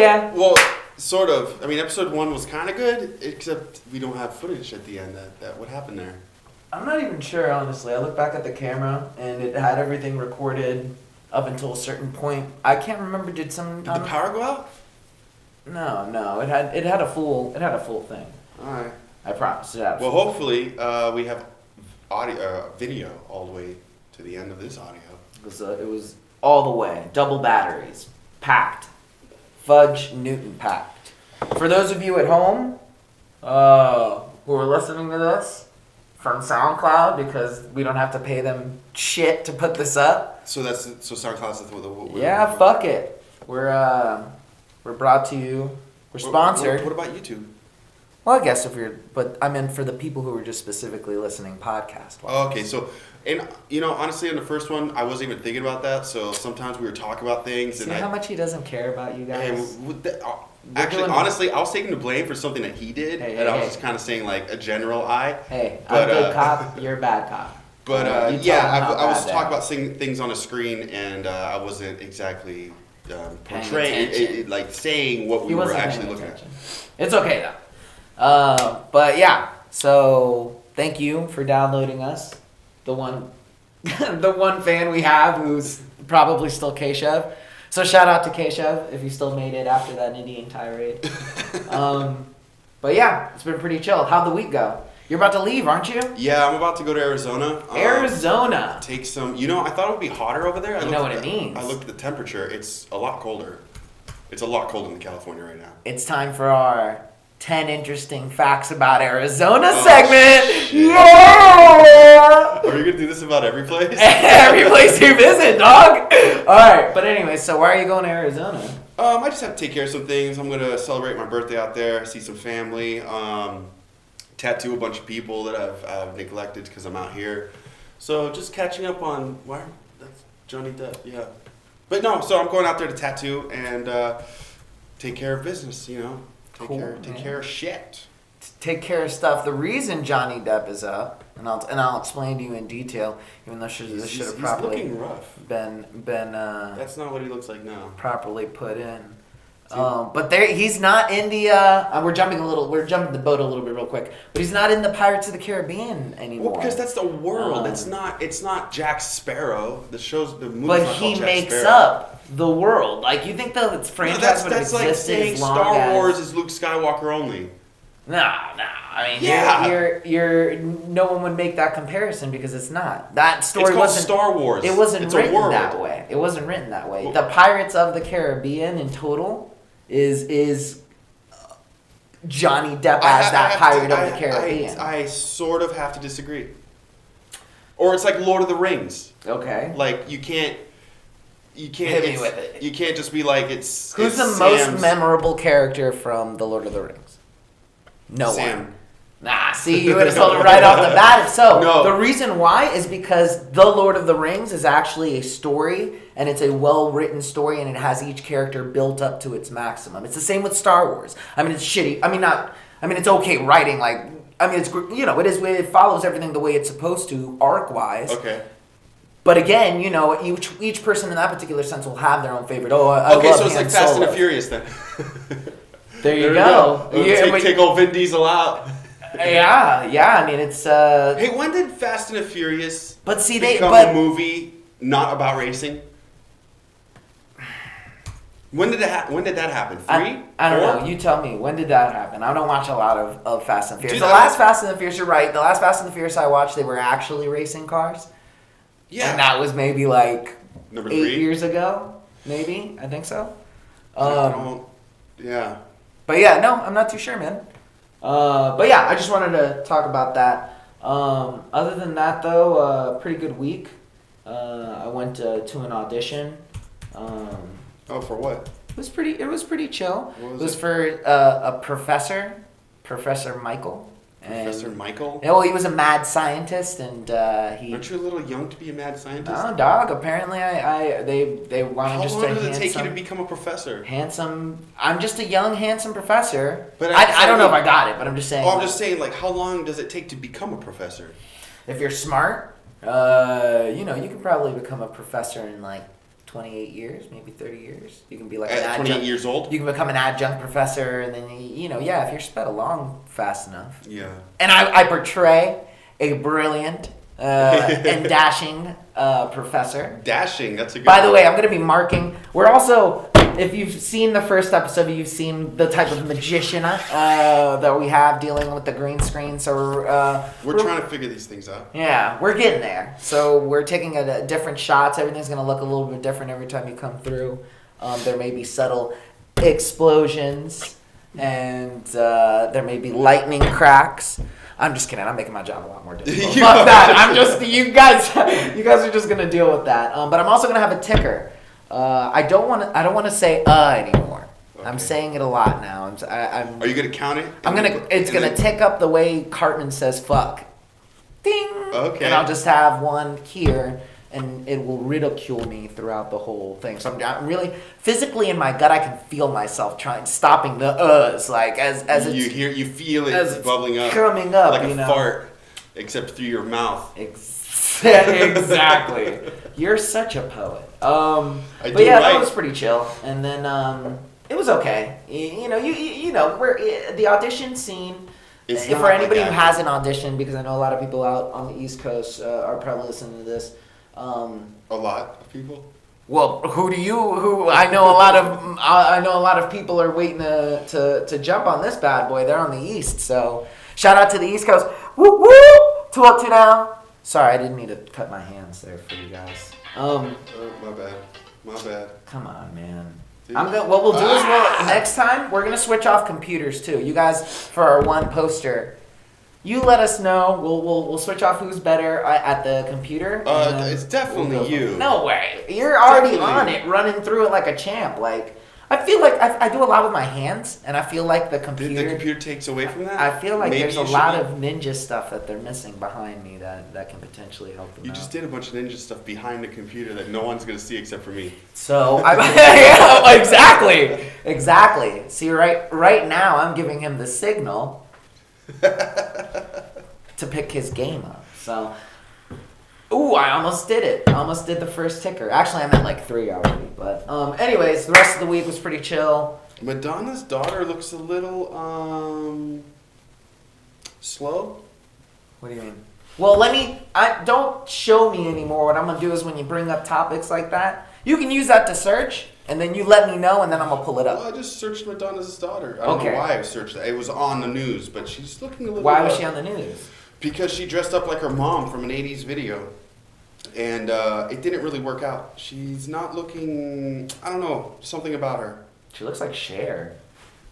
yeah. Well, sort of. I mean, episode 1 was kind of good, except we don't have footage at the end. That what happened there? I'm not even sure, honestly. I look back at the camera, and it had everything recorded up until a certain point. I can't remember. Did the power go out? No. It had a full thing. All right. I promise. Yeah. Well, hopefully we have video all the way to the end of this audio. It was all the way, double batteries, packed, fudge Newton packed. For those of you at home who are listening to this from SoundCloud, because we don't have to pay them shit to put this up. So SoundCloud's the yeah, fuck it. We're brought to you. We're sponsored. What about YouTube? Well, I guess but I meant for the people who are just specifically listening podcast. Oh, okay, so, and honestly, in the first one, I wasn't even thinking about that. So sometimes we were talking about things, See how much he doesn't care about you guys. Actually, honestly, I was taking the blame for something that he did, and I was just kind of saying like a general I. Hey, I'm a good cop. You're a bad cop. But I was talking about seeing things on a screen, and I wasn't exactly portraying, like saying what we were actually looking at. It's okay though. But yeah, so thank you for downloading us. The one fan we have who's probably still Keshav. So shout out to Keshav if you still made it after that Indian tirade. But yeah, it's been pretty chill. How'd the week go? You're about to leave, aren't you? Yeah, I'm about to go to Arizona. Arizona. Take some. I thought it would be hotter over there. You know what it means. I looked at the temperature. It's a lot colder. It's a lot colder in California right now. It's time for our 10 interesting facts about Arizona segment. Shit. Yeah! Are you going to do this about every place? Every place you visit, dog. All right. But anyway, so why are you going to Arizona? I just have to take care of some things. I'm going to celebrate my birthday out there, see some family, tattoo a bunch of people that I've neglected because I'm out here. So just catching up on, that's Johnny Depp, yeah. But no, so I'm going out there to tattoo and take care of business, Take care of shit. Take care of stuff. The reason Johnny Depp is up, and I'll explain to you in detail, even though this should have probably looking rough. been That's not what he looks like now. Properly put in. But he's not in the. We're jumping the boat a little bit real quick. But he's not in the Pirates of the Caribbean anymore. Well, because that's the world. It's not Jack Sparrow. The movie. But he makes up the world. Like, you think that it's franchise would have existed like saying as long Star Wars is Luke Skywalker only. No. I mean, you're no one would make that comparison because it's not. That story wasn't Star Wars. It wasn't written that way. It wasn't written that way. The Pirates of the Caribbean in total is Johnny Depp as that Pirate of the Caribbean. I sort of have to disagree. Or it's like Lord of the Rings. Okay. Like you can't hit me with it. You can't just be like it's. Who's the most memorable character from the Lord of the Rings? No Sam. one. Nah, see, you would have told it right off the bat if so. No. The reason why is because The Lord of the Rings is actually a story, and it's a well-written story, and it has each character built up to its maximum. It's the same with Star Wars. I mean, it's shitty. It's okay writing. It follows everything the way it's supposed to, arc-wise. Okay. But again, each person in that particular sense will have their own favorite. Okay, so it's like Fast and the Furious then. There you go. Take old Vin Diesel out. Yeah. I mean, it's. Hey, when did Fast and the Furious become a movie not about racing? When did that happen? 3? I don't know. You tell me. When did that happen? I don't watch a lot of Fast and Furious. The last Fast and the Furious, you're right. The last Fast and the Furious I watched, they were actually racing cars. Yeah. And that was maybe like Number 8 3? years ago. Maybe. I think so. Yeah. But yeah, no, I'm not too sure, man. But yeah, I just wanted to talk about that. Other than that, though, pretty good week. I went to an audition. For what? It was pretty chill. What was it was it? for a Professor Michael. Professor Michael? Yeah, well, he was a mad scientist, and he. Aren't you a little young to be a mad scientist? Oh, dog. Apparently, they wanted just a handsome. How long does it take you to become a professor? Handsome. I'm just a young, handsome professor. But I don't know if I got it, but I'm just saying. I'm just saying, how long does it take to become a professor? If you're smart, you can probably become a professor in 20 28 years, maybe 30 years. You can be like an At 28 adjunct. years old? You can become an adjunct professor, and then if you're sped along fast enough. Yeah. And I portray a brilliant and dashing professor. Dashing, that's a good By the one. way, I'm going to be marking. We're also, if you've seen the first episode, you've seen the type of magician that we have dealing with the green screen. So We're trying to figure these things out. Yeah, we're getting there. So we're taking a different shots. Everything's going to look a little bit different every time you come through. There may be subtle explosions, and there may be lightning cracks. I'm just kidding. I'm making my job a lot more difficult. Fuck that. I'm just you guys are just gonna deal with that. But I'm also gonna have a ticker. I don't want to say anymore. Okay. I'm saying it a lot now. Are you gonna count it? It's gonna tick up the way Cartman says fuck. Ding. Okay. And I'll just have one here, and it will ridicule me throughout the whole thing. So I'm really physically in my gut. I can feel myself stopping the like as you feel it bubbling up, coming up, like a fart, except through your mouth. Exactly. You're such a poet. That was pretty chill. And then it was okay. We're the audition scene. For anybody who hasn't auditioned, because I know a lot of people out on the East Coast are probably listening to this. A lot of people. Well, who I know a lot of people are waiting to jump on this bad boy. They're on the East, so shout out to the East Coast. Woo woo! 2 up, 2 down. Sorry, I didn't mean to cut my hands there for you guys. My bad. Come on, man. Dude. What we'll do is next time we're gonna switch off computers too. You guys, for our one poster, you let us know. We'll switch off who's better at the computer. It's definitely you. No way. You're already on it, running through it like a champ. Like I feel like I do a lot with my hands, and I feel like the computer. The computer takes away from that. I feel like there's a lot of ninja stuff that they're missing behind me that can potentially help them. You just did a bunch of ninja stuff behind the computer that no one's gonna see except for me. So yeah, exactly. See, right now I'm giving him the signal to pick his game up. So, I almost did it. I almost did the first ticker. Actually, I'm at like 3 already. But anyways, the rest of the week was pretty chill. Madonna's daughter looks a little slow. What do you mean? Well, don't show me anymore. What I'm gonna do is when you bring up topics like that, you can use that to search, and then you let me know, and then I'm gonna pull it up. Well, I just searched Madonna's daughter. I don't know why I searched that. It was on the news, but she's looking a little. Why was she on the news? Because she dressed up like her mom from an 80s video. And it didn't really work out. She's not looking, I don't know, something about her. She looks like Cher.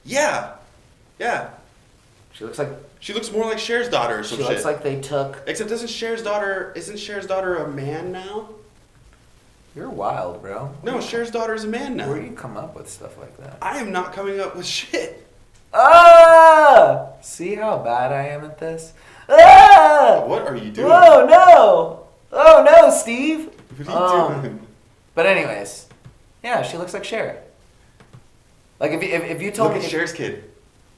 Yeah. She looks more like Cher's daughter or some shit. She looks like they took... Except isn't Cher's daughter a man now? You're wild, bro. No, Cher's daughter is a man now. Where do you come up with stuff like that? I am not coming up with shit. See how bad I am at this? What are you doing? Oh no, Steve. What are you doing? But anyways, yeah, she looks like Cher. Like if you told me... Look at Cher's kid.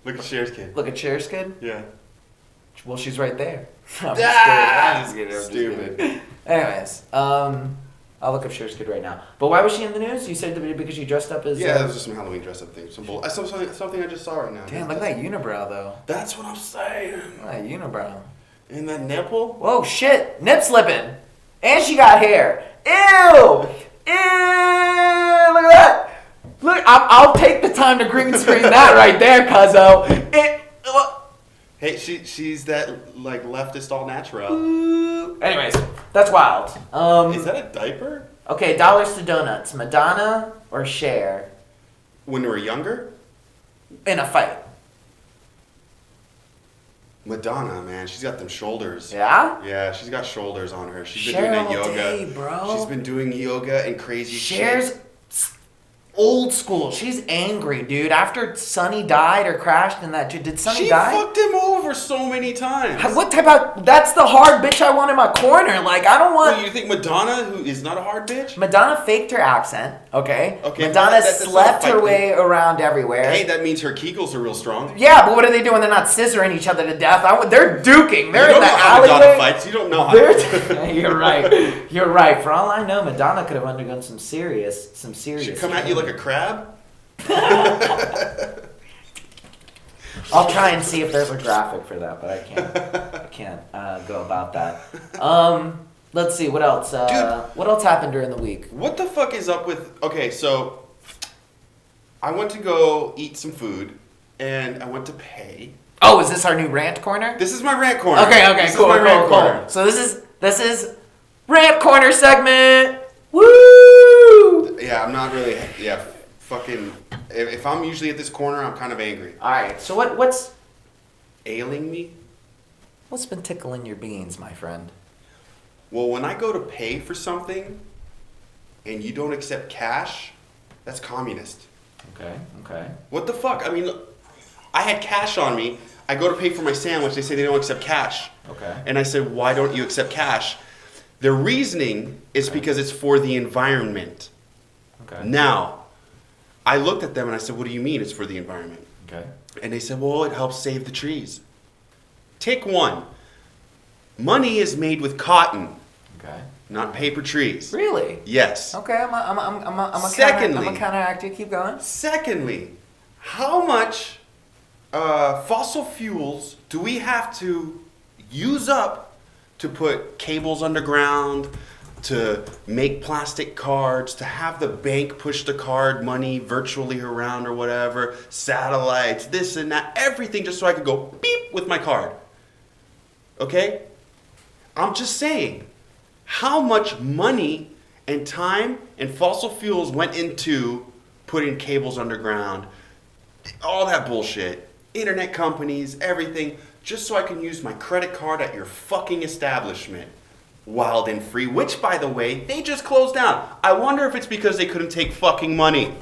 Look at Cher's kid? Yeah. Well, she's right there. I'm just kidding. Stupid. Anyways, I'll look up Cher's kid right now. But why was she in the news? You said because she dressed up as... Yeah, it was just some Halloween dress-up thing. Something I just saw right now. Damn, look at that unibrow, though. That's what I'm saying. Look at that unibrow. And that nipple? Whoa, shit. Nip slipping. And she got hair. Ew! Look at that. Look, I'll take the time to green screen that right there, cuzzo. Hey, she's that like leftist all natural. Anyways, that's wild. Is that a diaper? Okay, dollars to donuts. Madonna or Cher? When they were younger? In a fight. Madonna, man, she's got them shoulders. Yeah? Yeah, she's got shoulders on her. She's been Cher doing that all yoga. day, bro. She's been doing yoga and crazy Cher's shit. old school. She's angry, dude. After Sonny died or crashed in that... Did Sonny She die? fucked him over. over so many times. What type of... That's the hard bitch I want in my corner. Like, I don't want... Well, you think Madonna, who is not a hard bitch? Madonna faked her accent, okay? Okay, Madonna that's slept not a her fight way around everywhere. Hey, that means her Kegels are real strong. Yeah, but what are they doing? They're not scissoring each other to death. They're duking. They're You in don't the know how alleyway. Madonna fights. You don't know how. You're right. You're right. For all I know, Madonna could have undergone some serious. She'd come at you like a crab. I'll try and see if there's a graphic for that, but I can't. I can't go about that. Let's see what else. Dude, what else happened during the week? What the fuck is up with? Okay, so I went to go eat some food, and I went to pay. Oh, is this our new rant corner? This is my rant corner. Okay, This is my rant corner. So this is rant corner segment. Woo! Yeah, I'm not really. Yeah, fucking. If I'm usually at this corner, I'm kind of angry. All right. So what's Ailing me? what's been tickling your beans, my friend? Well, when I go to pay for something, and you don't accept cash, that's communist. Okay. Okay. What the fuck? I mean, look, I had cash on me. I go to pay for my sandwich. They say they don't accept cash. Okay. And I said, why don't you accept cash? Their reasoning is because it's for the environment. Okay. Now, I looked at them and I said, what do you mean it's for the environment? Okay. And they said, well, it helps save the trees. Take one. Money is made with cotton, Okay. not paper trees. Really? Yes. Okay. I'm a Secondly- counteract you. Keep going. Secondly, how much fossil fuels do we have to use up to put cables underground, to make plastic cards, to have the bank push the card money virtually around or whatever, satellites, this and that, everything just so I could go beep with my card? Okay? I'm just saying, how much money and time and fossil fuels went into putting cables underground, all that bullshit, internet companies, everything, just so I can use my credit card at your fucking establishment. Wild and Free, which, by the way, they just closed down. I wonder if it's because they couldn't take fucking money.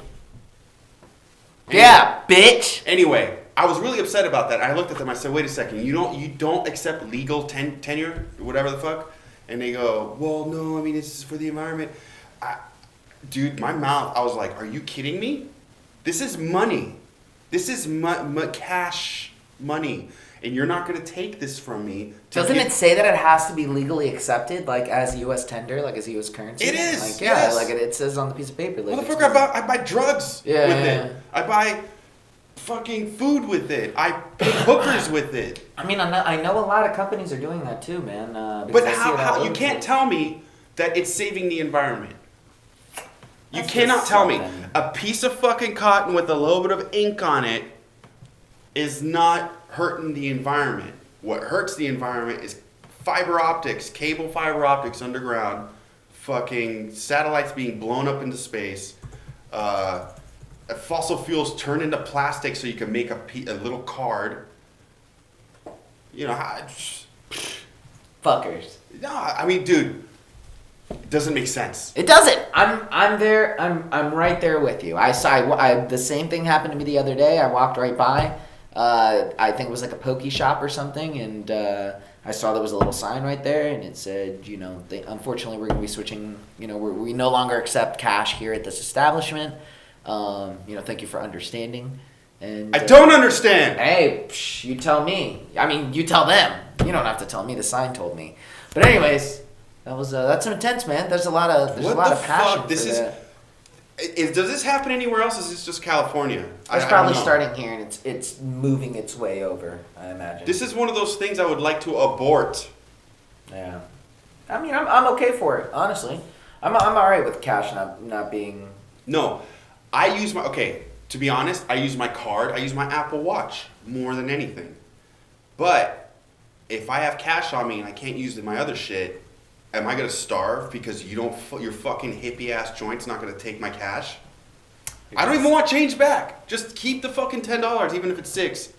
Yeah, bitch. Anyway, I was really upset about that. I looked at them. I said, "Wait a second. You don't accept legal tenure, or whatever the fuck?" And they go, "Well, no. I mean, it's for the environment." Dude, my mouth. I was like, "Are you kidding me? This is money. This is cash money, and you're not going to take this from me." Doesn't it say that it has to be legally accepted, like as U.S. tender, like as U.S. currency? It is, Like, yeah, yes. like it says on the piece of paper. Like, Motherfucker, I buy drugs with it. I buy fucking food with it. I pay hookers with it. I mean, I know a lot of companies are doing that too, man. But how you can't tell me that it's saving the environment. You cannot tell me a piece of fucking cotton with a little bit of ink on it is not hurting the environment. What hurts the environment is fiber optics, cable fiber optics underground, fucking satellites being blown up into space, fossil fuels turned into plastic so you can make a little card. You know, Fuckers. no, I mean, dude, it doesn't make sense. It doesn't. I'm there. I'm right there with you. The same thing happened to me the other day. I walked right by. I think it was like a pokey shop or something, and I saw there was a little sign right there, and it said, unfortunately, we're going to be switching. We no longer accept cash here at this establishment. Thank you for understanding. And I don't understand. Hey, you tell me. I mean, you tell them. You don't have to tell me. The sign told me. But anyways, that's intense, man. There's a lot of passion. Fuck? This does this happen anywhere else? Or is this just California? It's probably starting here, and it's moving its way over, I imagine. This is one of those things I would like to abort. Yeah. I mean, I'm okay for it, honestly. I'm all right with cash not being... No, to be honest, I use my card. I use my Apple Watch more than anything. But if I have cash on me and I can't use my other shit, am I gonna starve because your fucking hippie ass joint's not gonna take my cash? I don't even want change back. Just keep the fucking $10, even if it's $6.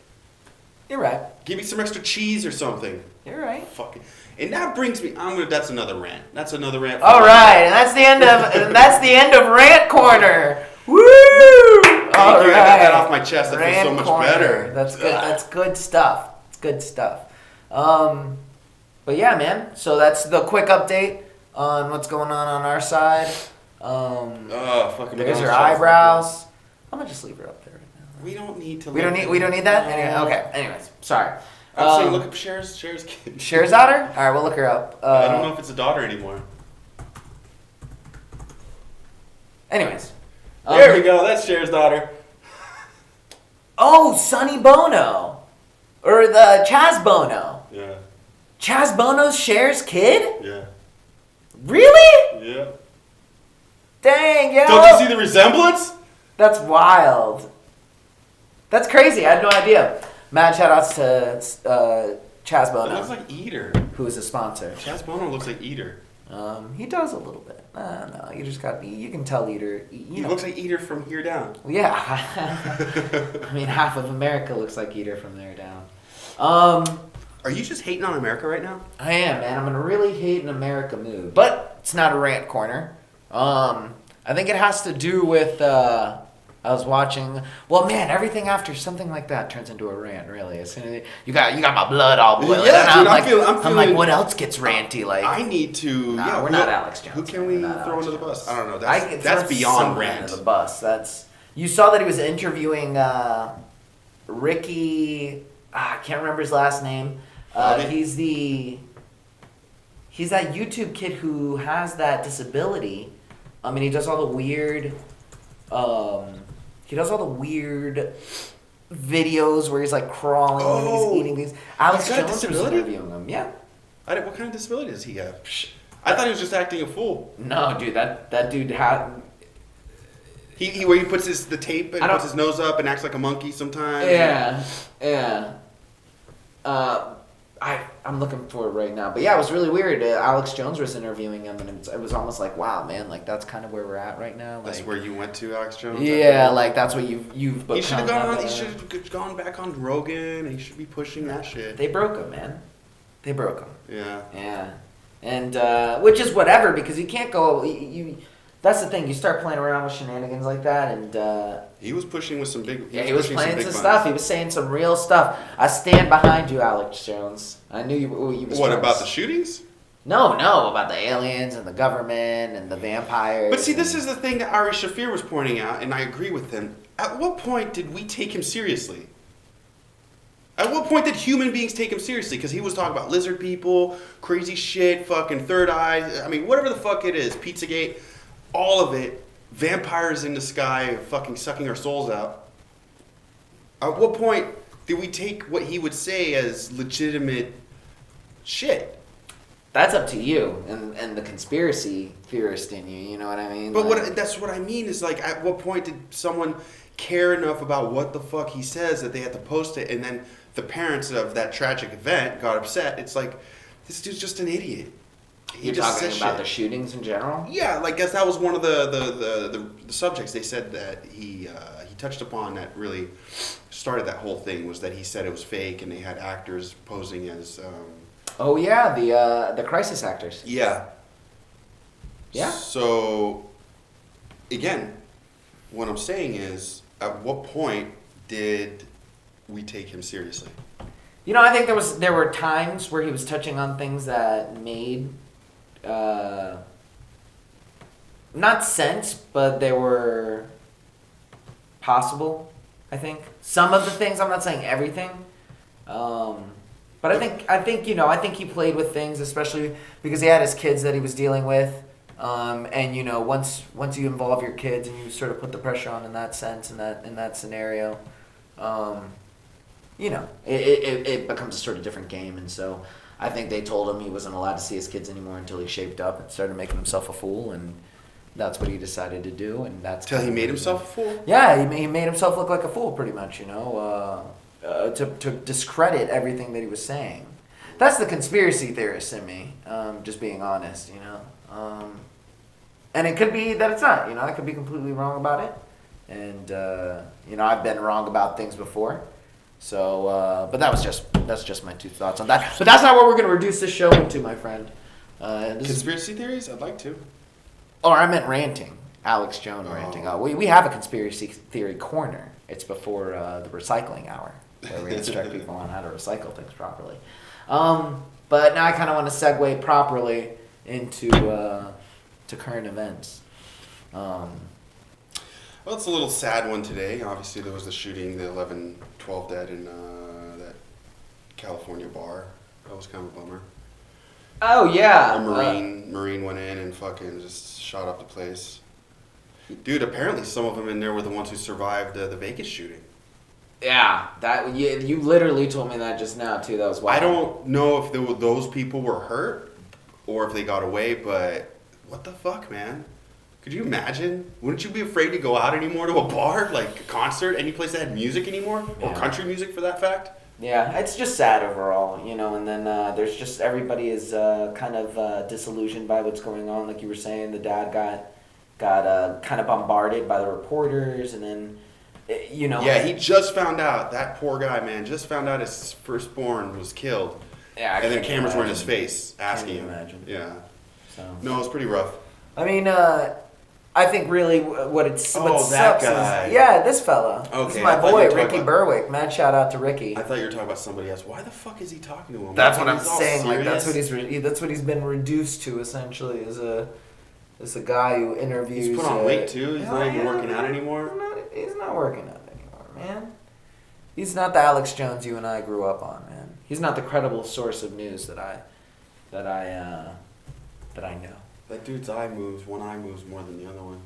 You're right. Give me some extra cheese or something. You're right. Fucking. And that brings me. That's another rant. That's another rant. All right, and that's the end of Rant Corner. Woo! All right. I got that off my chest. That feels so much better. That's good. That's good stuff. It's good stuff. But yeah, man. So that's the quick update on what's going on our side. Fucking. There's her eyebrows. I'm gonna just leave her up there right now. We don't need to. We don't need that. Anyway, okay. Anyways, sorry. I'm saying look up Cher's kid. Cher's daughter. All right, we'll look her up. I don't know if it's a daughter anymore. Anyways. There we go. That's Cher's daughter. Oh, Sonny Bono. Or the Chaz Bono. Yeah. Chaz Bono's Cher's kid? Yeah. Really? Yeah. Dang, yo. Don't you see the resemblance? That's wild. That's crazy. I had no idea. Mad shout outs to Chaz Bono. It looks like Eater. Who is a sponsor. Chaz Bono looks like Eater. He does a little bit. No, you just got, you can tell Eater. He looks like Eater from here down. Yeah. I mean, half of America looks like Eater from there down. Are you just hating on America right now? I am, man. I'm in a really hating America mood. But it's not a rant corner. I think it has to do with, I was watching. Well, man, everything after something like that turns into a rant. Really, as soon as you got my blood all boiling. Yeah, and dude, I'm like, what else gets ranty? Like, I need to. Nah, yeah, we're not Alex Jones. Who can we throw Alex under the Jones. bus? I don't know. I could That's throw beyond someone rant. under the bus. That's, you saw that he was interviewing Ricky. I can't remember his last name. He's that YouTube kid who has that disability. I mean, he does all the weird. He does all the weird videos where he's like crawling and he's eating things. Alex he's got a Jones was disability? interviewing him. Yeah. What kind of disability does he have? I thought he was just acting a fool. No, dude, that dude had. Where he puts the tape and puts his nose up and acts like a monkey sometimes. Yeah. I'm looking for it right now, but yeah, it was really weird. Alex Jones was interviewing him, and it was almost like, wow, man, like that's kind of where we're at right now. Like, That's where you went to, Alex Jones. Yeah, like that's what you've. He should have gone on. He should have gone back on Rogan. He should be pushing that shit. They broke him, man. They broke him. Yeah. Yeah, and which is whatever, because you can't go. You that's the thing. You start playing around with shenanigans like that, and he was pushing with some big. he was playing some big stuff. buns. He was saying some real stuff. I stand behind you, Alex Jones. I knew you was. What about the shootings? No, about the aliens and the government and the vampires. But see, this is the thing that Ari Shafir was pointing out, and I agree with him. At what point did we take him seriously? At what point did human beings take him seriously? Because he was talking about lizard people, crazy shit, fucking third eye. I mean, whatever the fuck it is, Pizzagate, all of it, vampires in the sky, fucking sucking our souls out. At what point did we take what he would say as legitimate shit? That's up to you and the conspiracy theorist in you. You know what I mean? But that's what I mean is like, at what point did someone care enough about what the fuck he says that they had to post it, and then the parents of that tragic event got upset? It's like, this dude's just an idiot. You're talking about the shootings in general? Yeah, like, guess that was one of the subjects they said that he touched upon that really started that whole thing, was that he said it was fake and they had actors posing as. Oh yeah, the crisis actors. Yeah. Yeah. So, again, what I'm saying is, at what point did we take him seriously? You know, I think there were times where he was touching on things that made not sense, but they were possible. I think some of the things. I'm not saying everything. But I think he played with things, especially because he had his kids that he was dealing with, and you know, once you involve your kids and you sort of put the pressure on in that sense, in that scenario, you know, it becomes a sort of different game, and so I think they told him he wasn't allowed to see his kids anymore until he shaped up and started making himself a fool, and that's what he decided to do, and that's Till he made himself a fool? Yeah, he made himself look like a fool, pretty much, you know. To discredit everything that he was saying. That's the conspiracy theorist in me, just being honest, you know. And it could be that it's not, you know, I could be completely wrong about it. And, you know, I've been wrong about things before. So, but that's just my two thoughts on that. But that's not what we're going to reduce this show into, my friend. Conspiracy theories? I'd like to. Oh, I meant ranting. Alex Jones ranting. We have a conspiracy theory corner. It's before the recycling hour. where we instruct people on how to recycle things properly. But now I kind of want to segue properly into to current events. Well, it's a little sad one today. Obviously, there was the shooting, the 12 dead in that California bar. That was kind of a bummer. Oh yeah, A Marine went in and fucking just shot up the place. Dude, apparently some of them in there were the ones who survived the Vegas shooting. yeah. That you literally told me that just now too. That was wild. I don't know if those people were hurt or if they got away, but what the fuck, man? Could you imagine? Wouldn't you be afraid to go out anymore to a bar, like a concert, any place that had music anymore? Or Yeah. country music for that fact? Yeah, it's just sad overall, you know, and then there's just everybody is kind of disillusioned by what's going on. Like you were saying, the dad got kind of bombarded by the reporters, and then, you know. Yeah, he just found out, that poor guy, man, just found out his firstborn was killed. Yeah, And then cameras were in his face asking him. Imagine. Yeah. So. No, it's pretty rough. I mean, I think really what that sucks guy. is this fella. Okay, This is my I thought you boy, were talking Ricky about- Berwick. Mad shout out to Ricky. I thought you were talking about somebody else. Why the fuck is he talking to him? That's Like, what I'm he's all saying. Like that's serious? what he's been reduced to essentially is a guy who interviews. He's put on weight too. He's Oh, not even yeah, working out anymore. He's not working out anymore, man. He's not the Alex Jones you and I grew up on, man. He's not the credible source of news that I know. That dude's one eye moves more than the other one.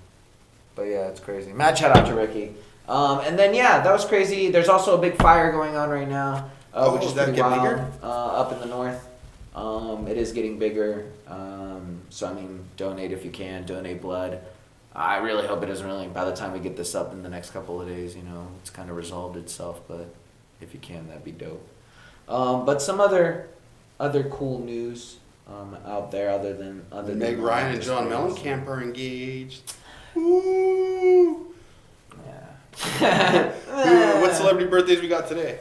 But yeah, it's crazy. Mad shout out to Ricky. And then that was crazy. There's also a big fire going on right now, which is is that pretty getting wild. bigger? Up in the north. It is getting bigger. So I mean, donate if you can. Donate blood. I really hope it doesn't really. By the time we get this up in the next couple of days, it's kind of resolved itself. But if you can, that'd be dope. But some other cool news out there other than Meg Ryan and John Mellencamp are engaged. Woo! Yeah. What celebrity birthdays we got today?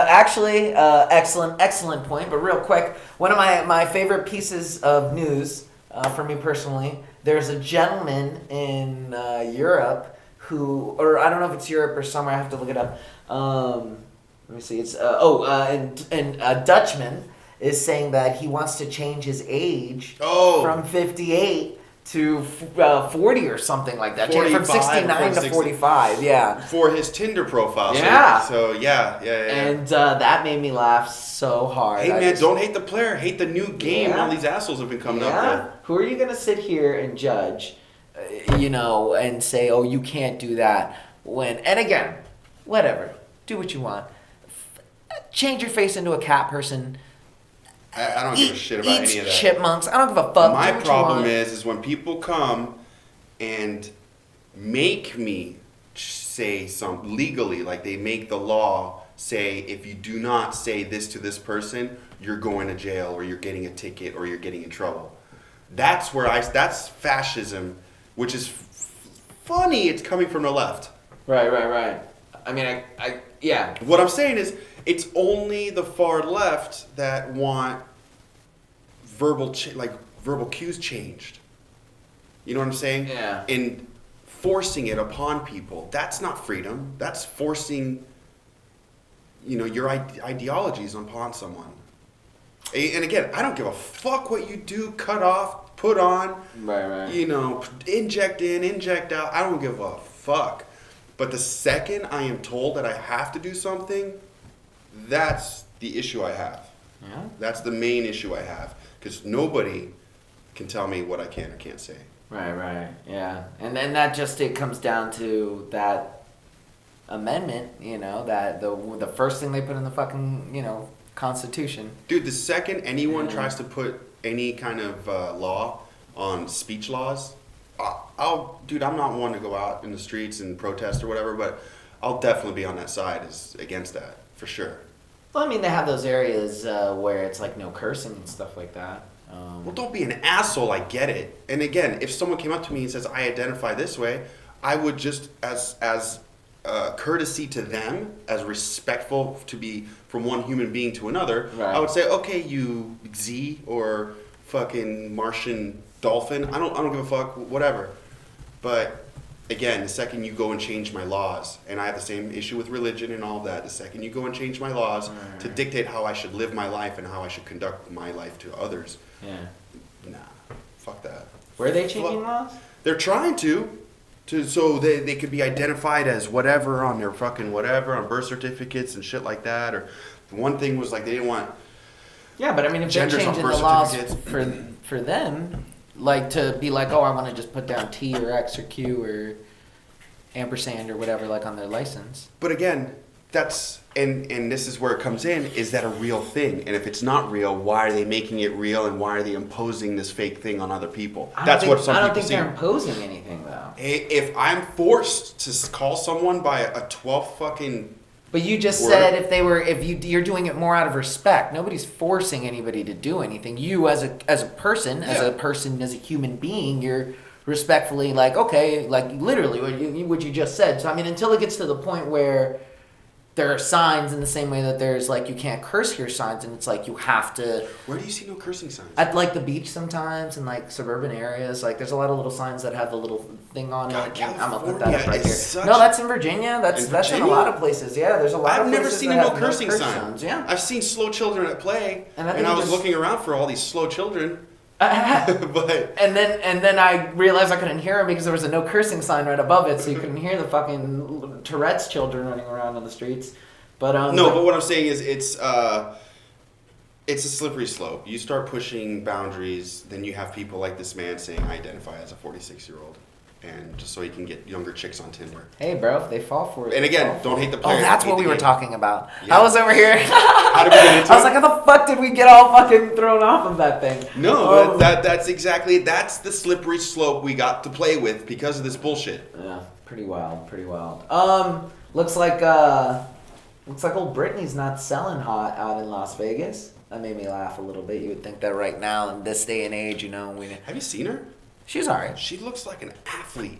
Actually, excellent point. But real quick, one of my favorite pieces of news for me personally. There's a gentleman in Europe or I don't know if it's Europe or somewhere. I have to look it up. Let me see. It's and a Dutchman is saying that he wants to change his age from 58 to 40 or something like that. Change from 69 to 45. Yeah. For his Tinder profile. Yeah. So yeah. And that made me laugh so hard. Hey man, don't hate the player. Hate the new game Yeah. all these assholes have been coming up with. Who are you gonna sit here and judge? And say, oh, you can't do that. And again, whatever. Do what you want. Change your face into a cat person. I don't give a shit about Eat any of that. chipmunks. I don't give a fuck. My Do what you problem want. is when people come and make me say something legally, like they make the law say if you do not say this to this person, you're going to jail or you're getting a ticket or you're getting in trouble. That's that's fascism, which is funny. It's coming from the left. Right. I mean, yeah. What I'm saying is, it's only the far left that want verbal cues changed. You know what I'm saying? Yeah. And forcing it upon people. That's not freedom. That's forcing, your ideologies upon someone. And again, I don't give a fuck what you do, cut off, put on, Right. inject in, inject out. I don't give a fuck. But the second I am told that I have to do something, that's the issue I have. Yeah. That's the main issue I have. Because nobody can tell me what I can or can't say. Right. Yeah. And then that just it comes down to that amendment, that the first thing they put in the fucking, Constitution. Dude, the second anyone tries to put any kind of law on speech laws, I'm not one to go out in the streets and protest or whatever, but I'll definitely be on that side against that, for sure. Well, I mean, they have those areas where it's like no cursing and stuff like that. Well, don't be an asshole, I get it. And again, if someone came up to me and says, I identify this way, I would just, as courtesy to them, as respectful to be from one human being to another, Right. I would say, okay, you Z or fucking Martian dolphin, I don't give a fuck, whatever. But again, the second you go and change my laws, and I have the same issue with religion and all of that, the second you go and change my laws to dictate how I should live my life and how I should conduct my life to others, nah, fuck that. Were they changing laws? They're trying to so they could be identified as whatever on their fucking whatever, on birth certificates and shit like that, or the one thing was like they didn't want... Yeah, but I mean, if they're genders on changing the birth laws certificates. for them, like to be like, oh, I want to just put down T or X or Q or ampersand or whatever, like on their license. But again, that's and this is where it comes in. Is that a real thing? And if it's not real, why are they making it real? And why are they imposing this fake thing on other people? That's what some people see. I don't think they're imposing anything though. If I'm forced to call someone by a 12th fucking... But you just said you're doing it more out of respect. Nobody's forcing anybody to do anything. You as a person, as a human being, you're respectfully like, okay, like literally what you just said. So I mean, until it gets to the point where there are signs in the same way that there's like you can't curse here signs, and it's like you have to. Where do you see no cursing signs? At like the beach sometimes, in like suburban areas, like there's a lot of little signs that have the little thing on it. I'm gonna put that up right here. No, that's in Virginia. That's in a lot of places. Yeah, there's a lot. I've never seen a no cursing sign. Yeah, I've seen slow children at play, and I was looking around for all these slow children. But and then I realized I couldn't hear him because there was a no cursing sign right above it, so you couldn't hear the fucking Tourette's children running around on the streets. But but what I'm saying is it's a slippery slope. You start pushing boundaries, then you have people like this man saying I identify as a 46-year-old, and just so he can get younger chicks on Tinder. Hey, bro, if they fall for it. And again, don't hate the player. Oh, that's what we were talking about. Yeah. I was over here. How did we get into I was like, how the fuck did we get all fucking thrown off of that thing? No, that's the slippery slope we got to play with because of this bullshit. Yeah, pretty wild. Looks like old Britney's not selling hot out in Las Vegas. That made me laugh a little bit. You would think that right now in this day and age, Have you seen her? She's alright. She looks like an athlete.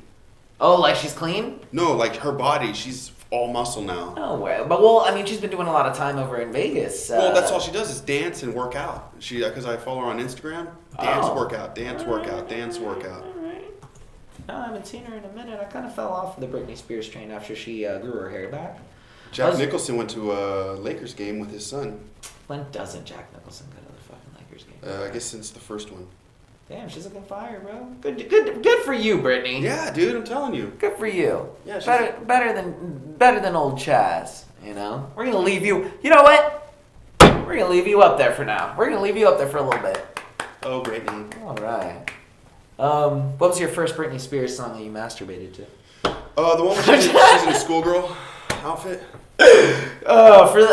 Oh, like she's clean? No, like her body, she's all muscle now. Oh, well. I mean, she's been doing a lot of time over in Vegas. Well, that's all she does is dance and work out. She, because I follow her on Instagram. Workout. Alright. No, I haven't seen her in a minute. I kind of fell off the Britney Spears train after she grew her hair back. Jack Nicholson went to a Lakers game with his son. When doesn't Jack Nicholson go to the fucking Lakers game? I guess since the first one. Damn, she's looking fire, bro. Good for you, Brittany. Yeah, dude, I'm telling you. Good for you. Yeah, better than old Chaz. You know, we're gonna leave you. You know what? We're gonna leave you up there for now. We're gonna leave you up there for a little bit. Oh, Brittany. All right. What was your first Britney Spears song that you masturbated to? The one where she's in a schoolgirl outfit. For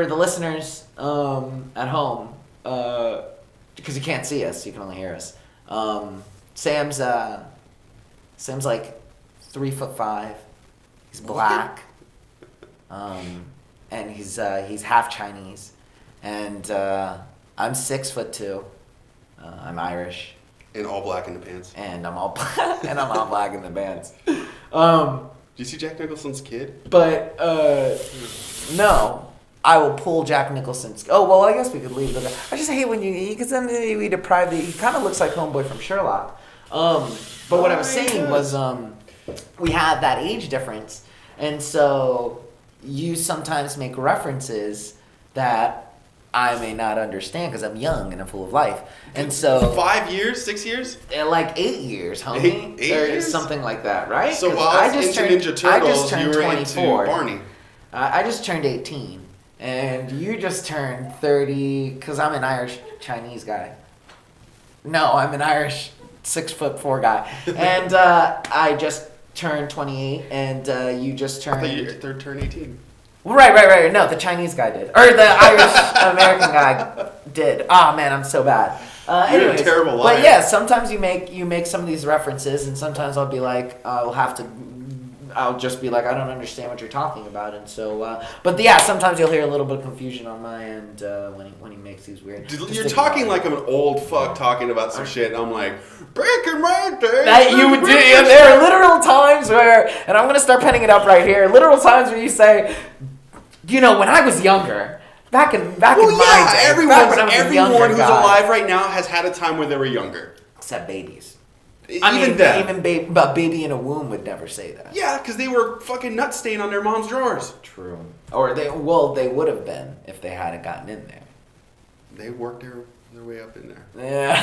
the listeners at home, because you can't see us, you can only hear us. Sam's like 3'5". He's black, and he's half Chinese, and I'm 6'2". I'm Irish. And all black in the pants. And I'm all black in the pants. Do you see Jack Nicholson's kid? But no, I will pull Jack Nicholson's. Oh well, I guess we could leave it. I just hate when because then we deprive the. He kind of looks like Homeboy from Sherlock. But what I was saying was we have that age difference, and so you sometimes make references that I may not understand because I'm young and I'm full of life. And so 5 years, 6 years? Like 8 years, homie. Eight years? Something like that, right? So while I was into Ninja Turtles, you were 24. Into Barney. I just turned 18. And you just turned 30 because I'm an Irish Chinese guy. No, I'm an Irish 6'4" guy. And I just turned 28 and you just turned... I thought you turned 18. Right. No, the Chinese guy did. Or the Irish American guy did. Oh man, I'm so bad. You're a terrible liar. But yeah, sometimes you make some of these references, and sometimes I'll be like, I'll just be like, I don't understand what you're talking about, and so. But yeah, sometimes you'll hear a little bit of confusion on my end when he makes these weird. You're talking like I'm an old fuck talking about some shit, and I'm like, back in my day. That you would do. And there are literal times where, and I'm gonna start penning it up right here. Literal times where you say, you know, when I was younger, back in my day, everyone who's alive right now has had a time when they were younger. Except babies. A baby in a womb would never say that. Yeah, because they were fucking nut stain on their mom's drawers. True. Or they would have been if they hadn't gotten in there. They worked their way up in there. Yeah,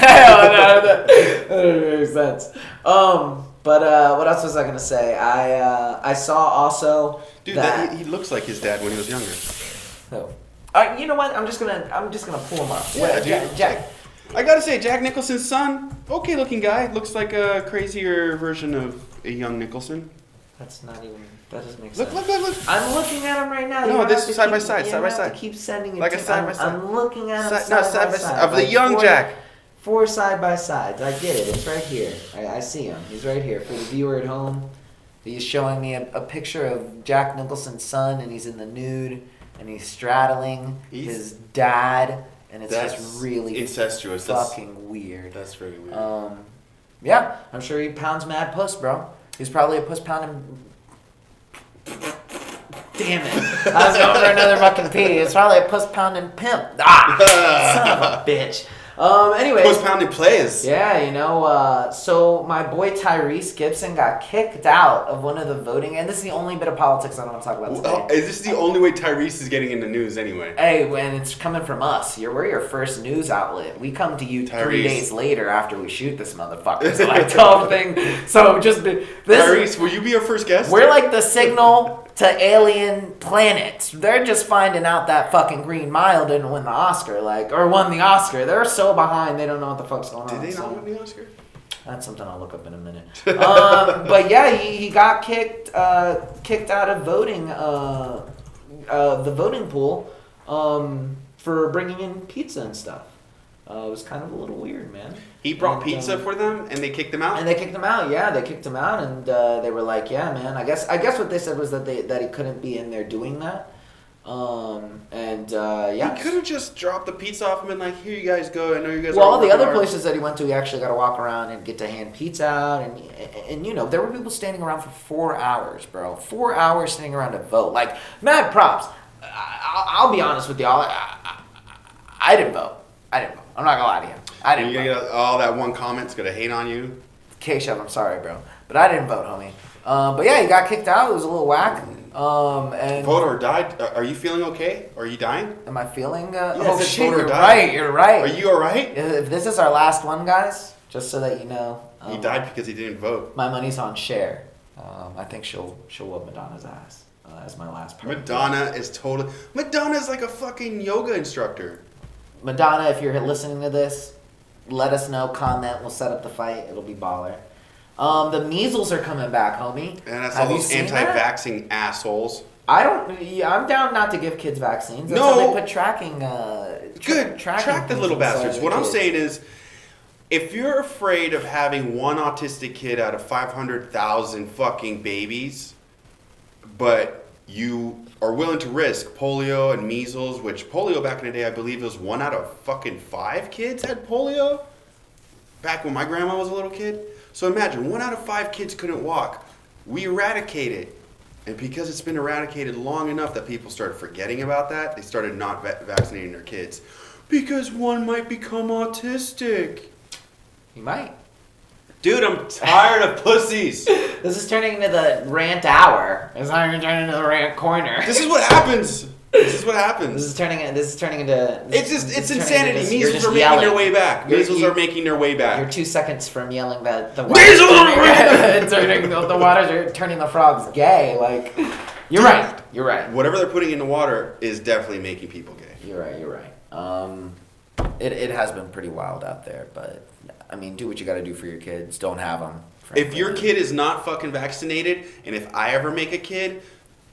that doesn't make sense. But what else was I gonna say? I saw also Dude, that he looks like his dad when he was younger. oh. You know what? I'm just gonna pull him up. Yeah, dude. Jack. I gotta say, Jack Nicholson's son, okay looking guy. Looks like a crazier version of a young Nicholson. That doesn't make Look, sense. look. I'm looking at him right now. No, You this have is to side by keep- side, you side by have to side. keep sending it Like to a side I'm, by side. I'm looking at him No, side by side. of the Like young Jack. 4 side by sides. I get it. It's right here. I see him. He's right here. For the viewer at home, he's showing me a picture of Jack Nicholson's son, and he's in the nude, and he's straddling his dad, and it's just really incestuous. fucking weird. That's really weird. Yeah, I'm sure he pounds mad puss, bro. He's probably a puss pounding. Damn it! I was going for another fucking pee. It's probably a puss pounding pimp. Son of a bitch. Anyways. Post pounding plays. Yeah, so my boy Tyrese Gibson got kicked out of one of the voting, and this is the only bit of politics I don't want to talk about today. Well, is this the only way Tyrese is getting in the news anyway? Hey, when it's coming from us, we're your first news outlet. We come to you Tyrese. 3 days later after we shoot this motherfucker. So I told thing. So just this. Tyrese, will you be our first guest? We're like the signal to alien planets. They're just finding out that fucking Green Mile didn't win the Oscar, or won the Oscar. They're so behind, they don't know what the fuck's going on. Did they not win the Oscar? That's something I'll look up in a minute. But yeah, he got kicked out of voting, the voting pool, for bringing in pizza and stuff. It was kind of a little weird, man. He brought pizza for them, and they kicked him out. And they kicked him out. Yeah, they kicked him out, and they were like, "Yeah, man. I guess what they said was that he couldn't be in there doing that." Yeah. He could have just dropped the pizza off him and like, here you guys go. I know you guys. Well, are all the working other hard. places that he went to, he actually got to walk around and get to hand pizza out, and there were people standing around for 4 hours, bro. 4 hours standing around to vote. Like, mad props. I'll be honest with y'all. I didn't vote. I'm not gonna lie to you. I didn't vote. You're gonna get all that one comment's gonna hate on you. K-Chef, I'm sorry, bro, but I didn't vote, homie. But yeah, he got kicked out. It was a little whack. And Vote or died. Are you feeling okay? Are you dying? am I feeling? Yes, it's shit, vote or you're die. right. You're right. Are you all right? If this is our last one, guys, just so that you know, He died because he didn't vote. my money's on Cher. I think she'll whoop Madonna's ass as my last part. Madonna is like a fucking yoga instructor. Madonna, if you're listening to this, let us know. Comment. We'll set up the fight. It'll be baller. The measles are coming back, homie. And that's Have all you those seen that? anti-vaxxing assholes. I'm down not to give kids vaccines. That's No. how they put tracking. Good. Tracking Track the things little inside bastards. the What I'm kids. saying is, if you're afraid of having one autistic kid out of 500,000 fucking babies, but you are willing to risk polio and measles, which polio back in the day, I believe, was 1 out of fucking 5 kids had polio. Back when my grandma was a little kid. So imagine 1 out of 5 kids couldn't walk. We eradicate it. And because it's been eradicated long enough that people started forgetting about that, they started not vaccinating their kids. Because one might become autistic. You might. Dude, I'm tired of pussies. This is turning into the rant hour. It's not even turning into the rant corner. This is what happens. This is what This happens. is turning into. It's turning insanity. into- you're Measles just are making yelling. their way back. You're- Measles are making their way You're back. 2 seconds from yelling that the Measles are turning the waters are turning the frogs gay. Like, you're right. You're right. Whatever they're putting in the water is definitely making people gay. You're right. You're right. It has been pretty wild out there, but I mean, do what you got to do for your kids. Don't have them. If your kid is not fucking vaccinated, and if I ever make a kid,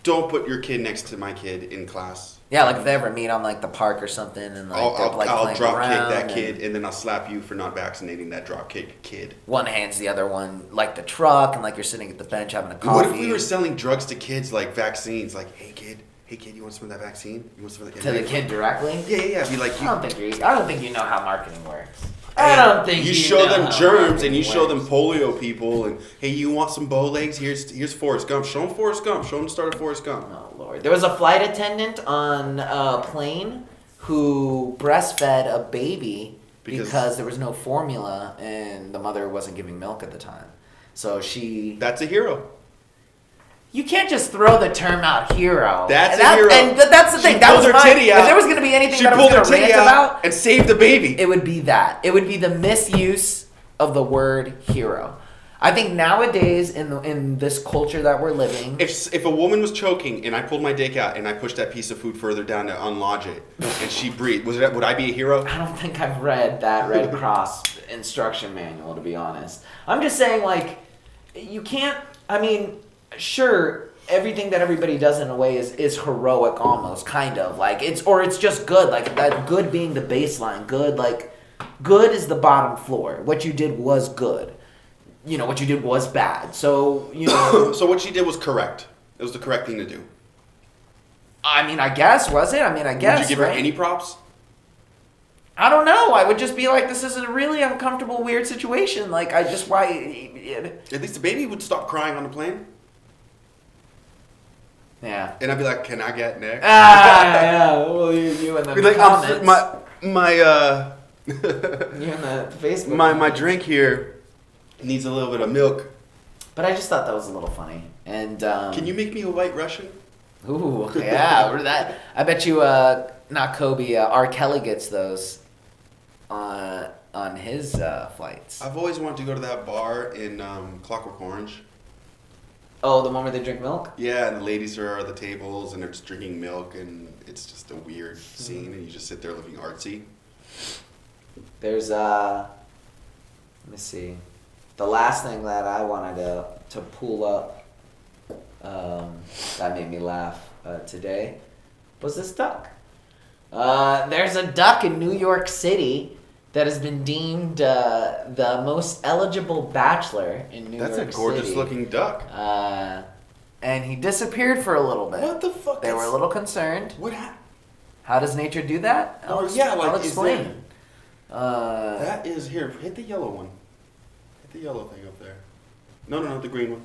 don't put your kid next to my kid in class. Yeah, like if they ever meet on like the park or something, and like they're like I'll playing drop kick around that and kid, and then I'll slap you for not vaccinating that drop kick kid. one hands the other one like the truck, and like you're sitting at the bench having a coffee. What if we were selling drugs to kids like vaccines? Like, hey kid, you want some of that vaccine? You want some of that? to the kid directly? Yeah. Be like, I don't think you know how marketing works. I don't think you show know them how germs marketing and you show them works. polio people, and hey, you want some bow legs? Here's Forrest Gump. Show them Forrest Gump. Show them the start of Forrest Gump. Oh Lord, there was a flight attendant on a plane who breastfed a baby because there was no formula and the mother wasn't giving milk at the time. So That's a hero. You can't just throw the term out, hero. That's a hero. And that's the thing. She That pulled was her titty out. If there was going to be anything She that I was pulled her going to titty rant out about, and saved the baby. it would be that. It would be the misuse of the word hero. I think nowadays in this culture that we're living, If a woman was choking and I pulled my dick out and I pushed that piece of food further down to unlodge it and she breathed, would I be a hero? I don't think I've read that Red Cross instruction manual, to be honest. I'm just saying, like, you can't, I mean, sure, everything that everybody does in a way is heroic almost, kind of. Like, it's just good. Like, that good being the baseline. Good is the bottom floor. What you did was good. You know, what you did was bad. So, you know. So what she did was correct. It was the correct thing to do. I mean, I guess, was it? I mean, I guess, Would you give her any props? I don't know. I would just be like, this is a really uncomfortable, weird situation. Like, At least the baby would stop crying on the plane. Yeah. And I'd be like, can I get next? Yeah. Well, you and the Be like, comments. my You and the Facebook. my drink here needs a little bit of milk. But I just thought that was a little funny. And Can you make me a white Russian? Ooh, yeah. Or that. I bet you, not Kobe. R. Kelly gets those on his flights. I've always wanted to go to that bar in Clockwork Orange. Oh, the one where they drink milk? Yeah, and the ladies are at the tables and they're just drinking milk, and it's just a weird scene, and you just sit there looking artsy. There's let me see. The last thing that I wanted to pull up that made me laugh today was this duck. There's a duck in New York City that has been deemed the most eligible bachelor in New York City. That's a gorgeous looking duck. And he disappeared for a little bit. What the fuck? They were a little concerned. What happened? How does nature do that? I'll is explain. there- that is here. Hit the yellow one. Hit the yellow thing up there. No, the green one.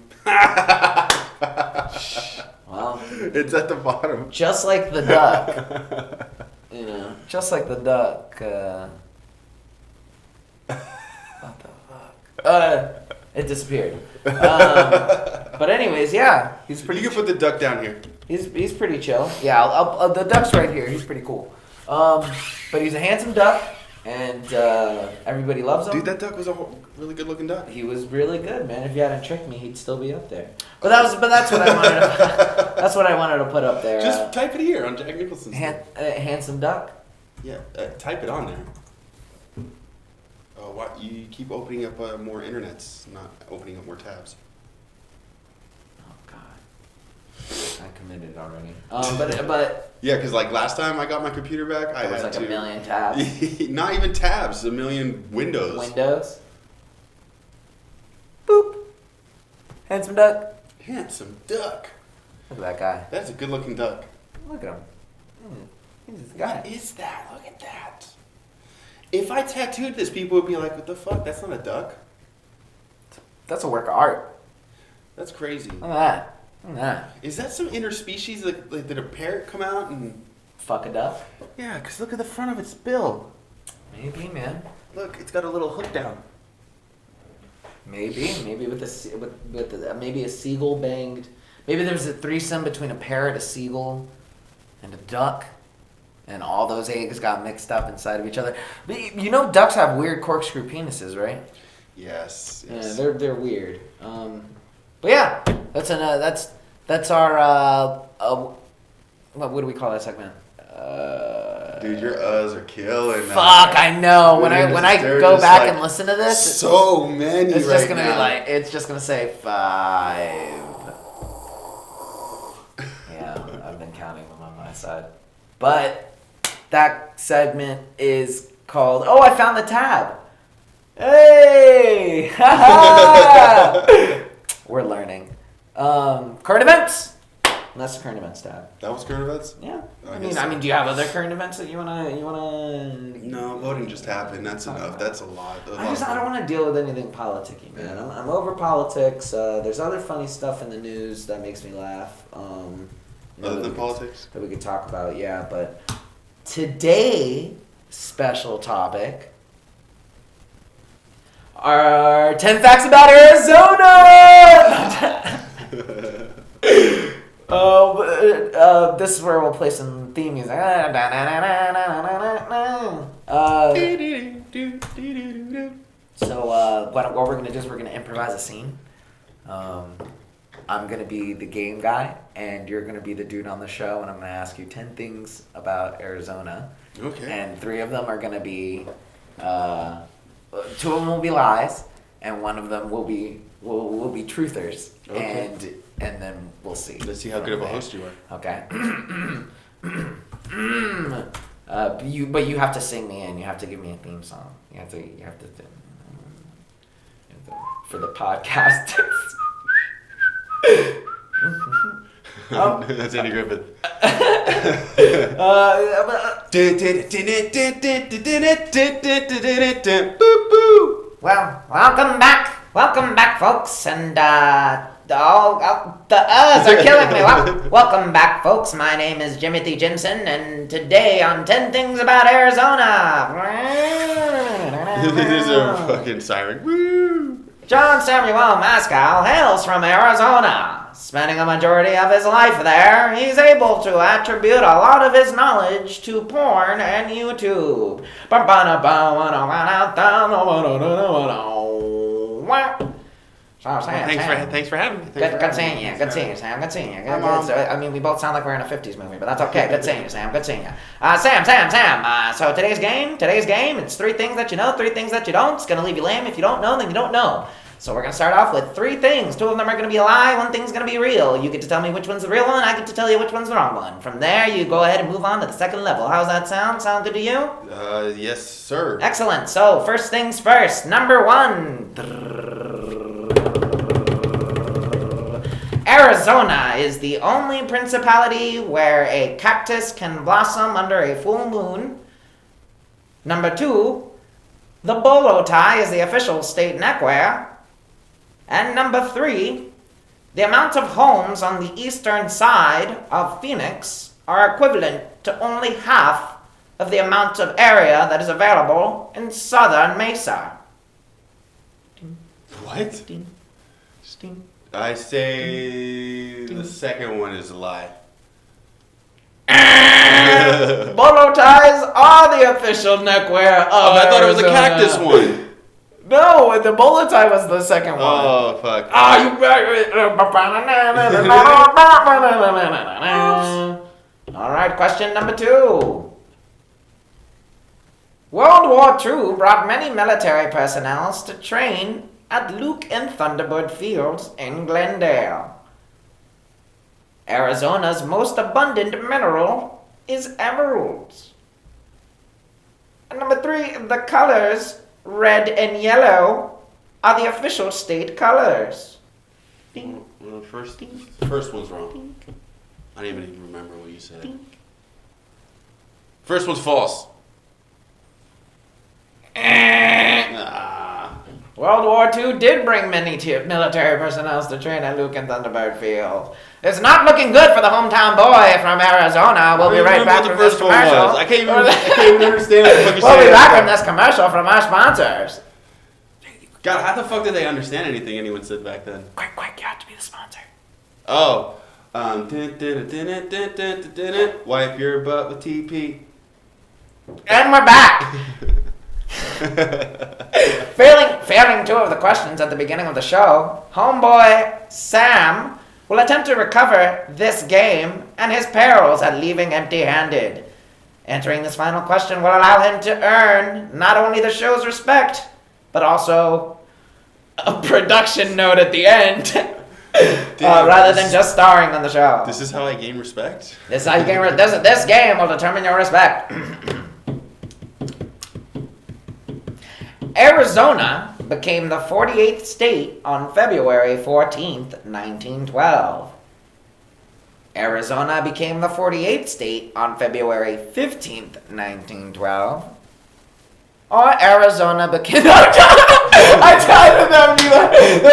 Well, It's at the bottom. just like the duck, you know, just like the duck. What the fuck? It disappeared. But anyways, yeah, he's pretty. You can put the duck down here. He's pretty chill. Yeah, the duck's right here. He's pretty cool. But he's a handsome duck, and everybody loves him. Dude, that duck was a really good looking duck. He was really good, man. If you hadn't tricked me, he'd still be up there. But that's what I wanted to. That's what I wanted to put up there. Just type it here on Jack Nicholson's. Handsome duck. Yeah, type it on there. Why you keep opening up more internets, not opening up more tabs? Oh God, I committed already. But Yeah, because like last time I got my computer back, I it was had like to a million tabs. not even tabs, a million windows. Windows. Boop. Handsome duck. Handsome duck. Look at that guy. That's a good looking duck. Look at him. He's a guy. What is that? Look at that. If I tattooed this, people would be like, "What the fuck? That's not a duck." That's a work of art. That's crazy. Look at that. Look at that. Is that some interspecies? Like did a parrot come out and? Fuck a duck. Yeah, because look at the front of its bill. Maybe, man. Look, it's got a little hook down. Maybe maybe a seagull banged. Maybe there's a threesome between a parrot, a seagull, and a duck, and all those eggs got mixed up inside of each other. But you know, ducks have weird corkscrew penises, right? Yes. Yeah, they're weird. But yeah, that's our what do we call that segment? Dude, your uhs are killing. Fuck, I know. When I go just back like and listen to this, so many. it's right just gonna now. be like it's just gonna say 5. Yeah, I've been counting them on my side. But that segment is called "Oh, I found the tab." Hey, we're learning. Current events. That's the current events tab. That was current events. Yeah. I I guess mean, so. do you have other current events that you wanna? No, voting just happened. That's Talk enough. about That's a lot. I don't want to deal with anything politicky, man. I'm over politics. There's other funny stuff in the news that makes me laugh. Other than politics? that we could talk about, yeah. But today, special topic are 10 facts about Arizona. This is where we'll play some theme music. So what we're gonna do is we're gonna improvise a scene. I'm gonna be the game guy, and you're gonna be the dude on the show, and I'm gonna ask you 10 things about Arizona. Okay. And 3 of them are gonna be, 2 of them will be lies, and 1 of them will be truthers. Okay. And then we'll see. Let's see how good of a host you are. Okay. But you have to sing me in. You have to give me a theme song. You have to for the podcast. That's Andy Griffith. Well, welcome back, folks, and all the uhs are killing me. Welcome back, folks. My name is Jimothy Jimson, and today on 10 Things About Arizona. This is a fucking siren. Woo! John Samuel Mascow hails from Arizona. Spending a majority of his life there, he's able to attribute a lot of his knowledge to porn and YouTube. Thanks for having me. Good seeing you, Sam. Good seeing you. I mean, we both sound like we're in a 50s movie, but that's okay. Good seeing you, Sam. Good seeing you. Sam. So today's game, it's 3 things that you know, 3 things that you don't. It's gonna leave you lame. If you don't know, then you don't know. So we're gonna start off with 3 things. 2 of them are gonna be a lie, 1 thing's gonna be real. You get to tell me which one's the real one, I get to tell you which one's the wrong one. From there, you go ahead and move on to the second level. How's that sound? Sound good to you? Yes, sir. Excellent. So, first things first. Number 1. Arizona is the only principality where a cactus can blossom under a full moon. Number 2. The bolo tie is the official state neckwear. And number 3, the amount of homes on the eastern side of Phoenix are equivalent to only half of the amount of area that is available in southern Mesa. What? I say the second one is a lie. Bolo ties are the official neckwear of I thought it was a Arizona. cactus one. No, the bolo tie was the second one. Oh, fuck. Alright, question number 2. World War II brought many military personnel to train at Luke and Thunderbird Fields in Glendale. Arizona's most abundant mineral is emeralds. And number 3, the colors red and yellow are the official state colors. Ding. Well, the first one's wrong. Ding. I don't even remember what you said. Ding. First one's false. World War II did bring many military personnel to train at Luke and Thunderbird Field. It's not looking good for the hometown boy from Arizona. We'll be right back from this commercial. I can't even understand what the fuck you're saying. We'll be back from this commercial from our sponsors. God, how the fuck did they understand anything anyone said back then? Quick, you have to be the sponsor. Oh. Wipe your butt with TP. And we're back. Failing 2 of the questions at the beginning of the show, homeboy Sam will attempt to recover this game and his perils at leaving empty-handed. Answering this final question will allow him to earn not only the show's respect, but also a production note at the end, rather than just starring on the show. This is how I gain respect? This game will determine your respect. Arizona became the 48th state on February 14th, 1912. Arizona became the 48th state on February 15th, 1912. Or Arizona became... I tried to that'd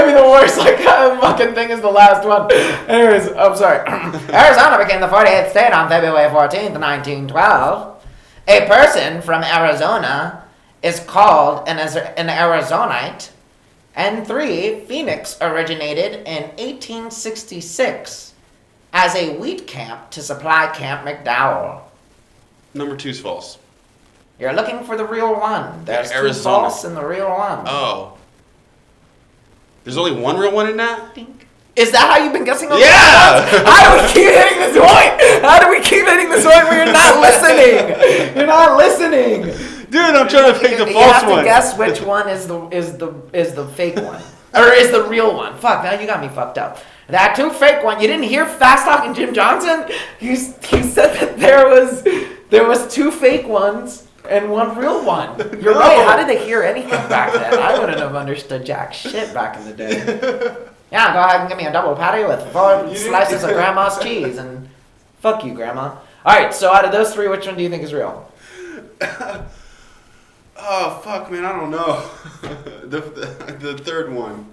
be the worst fucking thing is the last one. Anyways, I'm sorry. Arizona became the 48th state on February 14th, 1912. A person from Arizona is called an Arizonite And 3, Phoenix originated in 1866 as a wheat camp to supply Camp McDowell. Number 2's false. You're looking for the real one. There's 2 Arizona. false and the real one. Oh. There's only one real one in that? Is that how you've been guessing? Yeah! How do we keep hitting this point? How do we keep hitting this point when you're not listening? You're not listening. Dude, I'm trying to pick the false You have to one. guess which one is the fake one. Or is the real one. Fuck, now you got me fucked up. That 2 fake one. You didn't hear Fast Talking Jim Johnson? You said that there was 2 fake ones and 1 real one. You're No. right. How did they hear anything back then? I wouldn't have understood jack shit back in the day. Yeah, go ahead and give me a double patty with 4 slices of grandma's cheese and fuck you, grandma. Alright, so out of those 3, which one do you think is real? Oh, fuck, man, I don't know. The third one.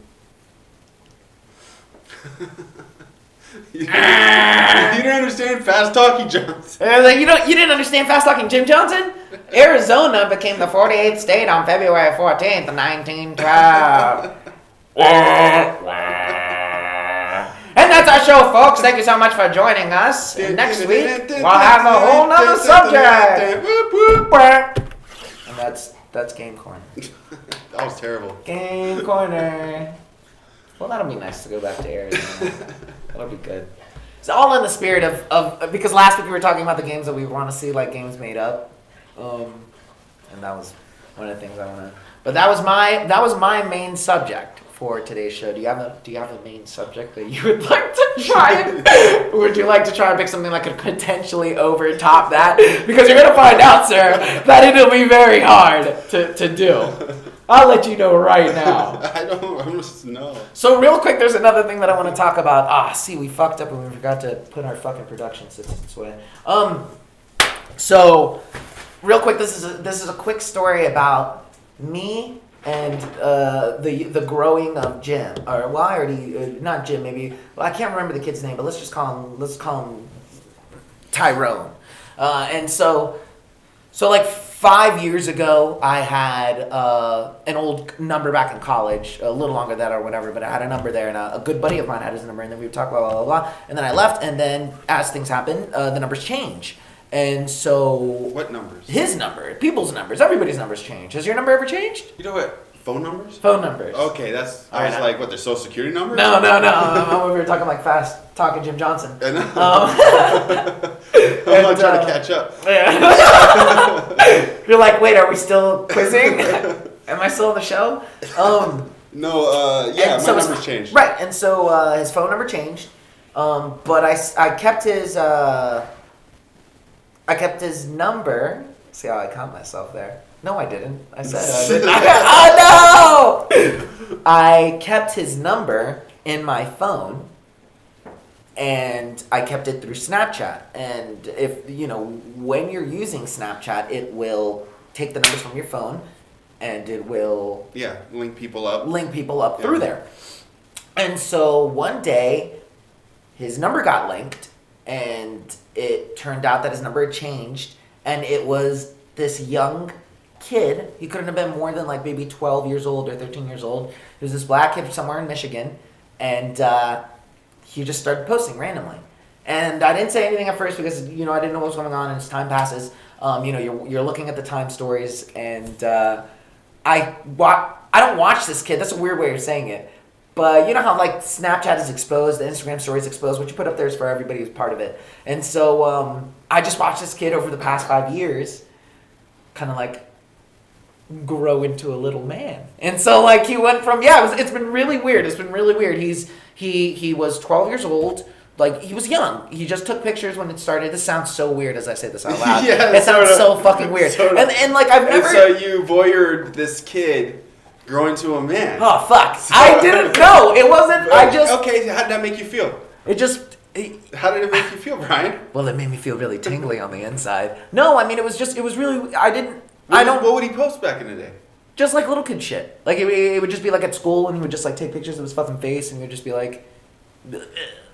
You don't understand Fast Talking Johnson. Like, you didn't understand Fast Talking Jim Johnson? Arizona became the 48th state on February 14th, 1912. And that's our show, folks. Thank you so much for joining us. And next week, we'll have a whole nother subject. And that's Game Corner. That was terrible. Game Corner. Well, that'll be nice to go back to Arizona. That'll be good. It's all in the spirit of because last week we were talking about the games that we want to see, like games made up. And that was one of the things I want to. But that was my main subject for today's show. Do you have a main subject that you would like to try and would you like to try and pick something that could potentially overtop that? Because you're gonna find out, sir, that it'll be very hard to do. I'll let you know right now. I don't know. So real quick, there's another thing that I want to talk about. See, we fucked up and we forgot to put our fucking production assistants away. So real quick, this is a quick story about me and the growing of Jim, or well, I already not Jim, maybe. Well, I can't remember the kid's name, but let's call him Tyrone. And so like 5 years ago, I had an old number back in college, a little longer than that or whatever, but I had a number there, and a good buddy of mine had his number, and then we would talk blah blah blah, and then I left, and then as things happen, the numbers change. And so... What numbers? His number. People's numbers. Everybody's numbers change. Has your number ever changed? You know what? Phone numbers? Phone numbers. Okay, that's... I was like, what, their social security numbers? No. We were talking like Fast Talking Jim Johnson. I know. I'm not trying to catch up. Yeah. You're like, wait, are we still quizzing? Am I still on the show? No, yeah, my number's changed. Right, and so his phone number changed. But I kept his... I kept his number. See how I caught myself there? No, I didn't. I said I didn't. Oh no! I kept his number in my phone, and I kept it through Snapchat. And if when you're using Snapchat, it will take the numbers from your phone, and it will link people up through there. And so one day, his number got linked. And it turned out that his number had changed, and it was this young kid. He couldn't have been more than like maybe 12 years old or 13 years old. He was this black kid somewhere in Michigan, and he just started posting randomly. And I didn't say anything at first because I didn't know what was going on. And as time passes, you're looking at the time stories, and I don't watch this kid. That's a weird way of saying it. But you know how like Snapchat is exposed, the Instagram story is exposed. What you put up there is for everybody who's part of it. And so I just watched this kid over the past 5 years, kind of like grow into a little man. And so like he went from it's been really weird. It's been really weird. He was 12 years old. Like he was young. He just took pictures when it started. This sounds so weird as I say this out loud. It sounds so fucking weird. And like I've never. And so you voyeured this kid. Growing to a man. Oh, fuck. I didn't know. It wasn't, Okay, how did that make you feel? How did it make you feel, Brian? Well, it made me feel really tingly on the inside. No, I mean, it was really, What would he post back in the day? Just like little kid shit. Like, it would just be like at school, and he would just like take pictures of his fucking face, and he would just be like,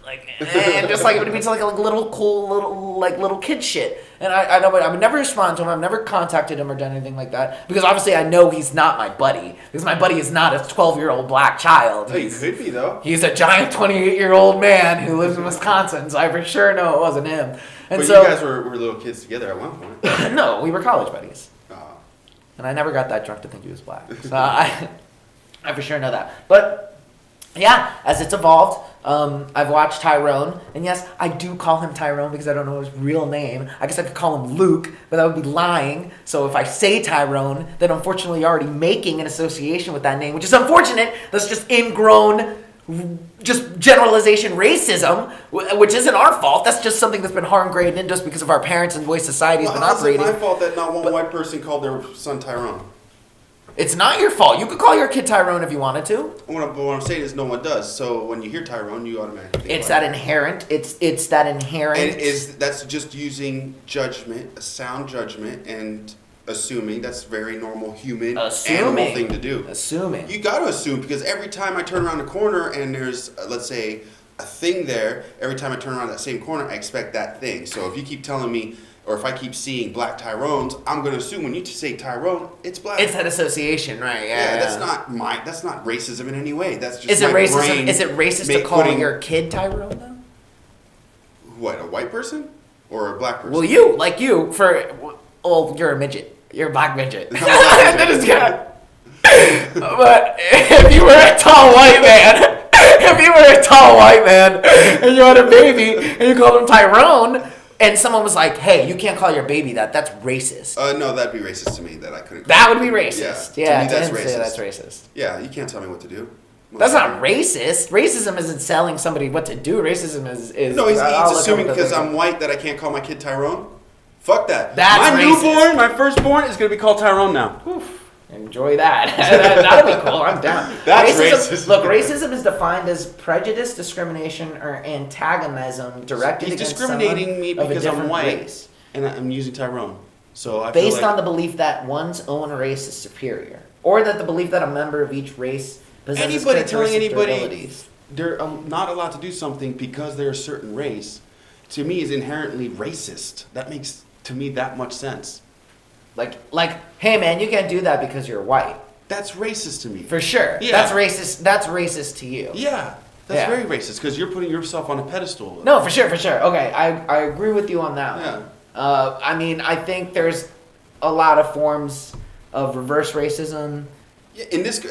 Like, and just like it would be like a little cool little kid shit. And I would never respond to him. I've never contacted him or done anything like that because obviously I know he's not my buddy because my buddy is not a 12-year-old black child. Oh, he could be though. He's a giant 28-year-old man who lives in Wisconsin, so I for sure know it wasn't him. And but so you guys were little kids together at one point. no, we were college buddies. Oh. And I never got that drunk to think he was black. So I for sure know that. But yeah, as it's evolved, I've watched Tyrone, and yes, I do call him Tyrone because I don't know his real name. I guess I could call him Luke, but that would be lying. So if I say Tyrone, then unfortunately you're already making an association with that name, which is unfortunate. That's just ingrown, just generalization racism, which isn't our fault. That's just something that's been hard-ingrained in just because of our parents and the way society's been operating. It's my fault that not one white person called their son Tyrone. It's not your fault. You could call your kid Tyrone if you wanted to. What I'm saying is no one does. So when you hear Tyrone, you automatically think It's that inherent. It's that inherent. And that's just using judgment, a sound judgment, and assuming. That's very normal human animal thing to do. Assuming. You got to assume because every time I turn around the corner and there's, let's say, a thing there, every time I turn around that same corner, I expect that thing. So if you keep telling me, or if I keep seeing black Tyrones, I'm going to assume when you say Tyrone, it's black. It's that association, right? Yeah. That's not racism in any way. That's just Is it my racist? brain Is it racist to call your kid Tyrone though? What, a white person or a black person? Well, you're a midget. You're a black midget. That is good. But if you were a tall white man, and you had a baby and you called him Tyrone. And someone was like, "Hey, you can't call your baby that. That's racist." No, that'd be racist to me. That I couldn't. That would be racist. Yeah, to me, that's racist. That's racist. Yeah, you can't tell me what to do. That's not racist. Racism isn't telling somebody what to do. Racism is no. He's assuming because I'm white that I can't call my kid Tyrone. Fuck that. That's newborn, my firstborn, is gonna be called Tyrone now. Oof. Enjoy that. That'll be cool. I'm down. That's racist. Look, racism is defined as prejudice, discrimination, or antagonism directed against someone discriminating me because I'm white, race. and I'm using Tyrone. So I based on the belief that one's own race is superior, or that the belief that a member of each race possesses characteristic abilities. They're not allowed to do something because they're a certain race, to me is inherently racist. That makes to me that much sense. Like, hey man, you can't do that because you're white. That's racist to me. For sure. Yeah. That's racist. That's racist to you. Yeah. That's very racist because you're putting yourself on a pedestal. No, for sure. Okay, I agree with you on that Yeah. one. I mean, I think there's a lot of forms of reverse racism. Yeah, in this,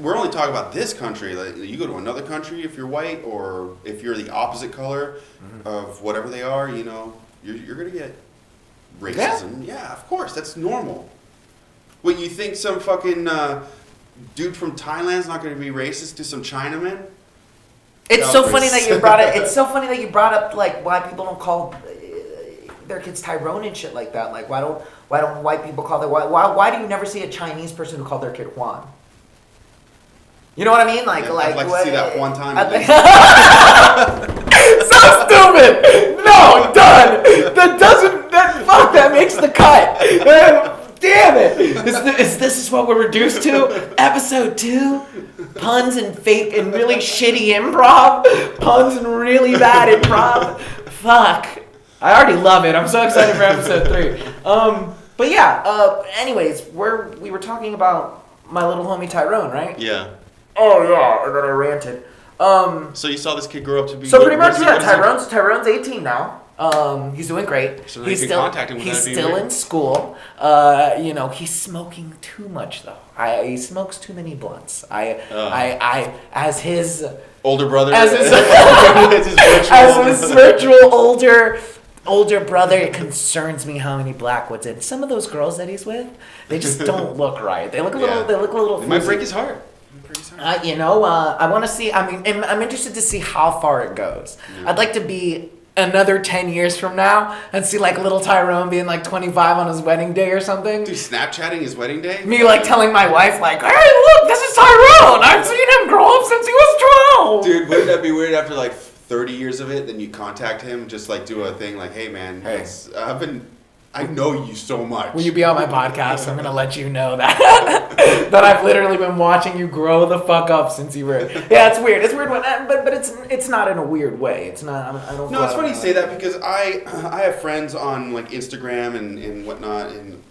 we're only talking about this country. Like, you go to another country if you're white, or if you're the opposite color of whatever they are, you're gonna get racism. Yeah, of course, that's normal. What, you think some fucking dude from Thailand's not gonna be racist to some Chinaman? It's so funny that you brought it. It's so funny that you brought up like why people don't call their kids Tyrone and shit like that. Like why don't white people call their why do you never see a Chinese person who called their kid Juan? You know what I mean? Like I'd like to see that one time. So stupid. No, done. That makes the cut. Damn it. This is what we're reduced to? Episode 2? Puns and fake and really shitty improv? Puns and really bad improv? Fuck. I already love it. I'm so excited for episode 3. But yeah, anyways, we were talking about my little homie Tyrone, right? Yeah. Oh yeah, and then I ranted. So you saw this kid grow up to be. So pretty much, yeah. Tyrone's 18 now. He's doing great. So he's still contact him. He's still in school. He's smoking too much though. He smokes too many blunts. As his older brother, as his virtual older brother, it concerns me how many Blackwoods and some of those girls that he's with, they just don't look right. They look a little. Yeah. They look a little. It might break his heart. I want to see. I mean, I'm interested to see how far it goes. Yeah. I'd like to be another 10 years from now and see like little Tyrone being like 25 on his wedding day or something. Dude, Snapchatting his wedding day? Me like telling my wife like, hey look, this is Tyrone. I've seen him grow up since he was 12. Dude, wouldn't that be weird after like 30 years of it? Then you contact him, just like do a thing like, hey man, I know you so much. Will you be on my podcast? I'm gonna let you know that that I've literally been watching you grow the fuck up since you were. Yeah, it's weird. It's weird, but it's not in a weird way. It's not. I don't. No, it's funny you say that because I have friends on like Instagram and whatnot, and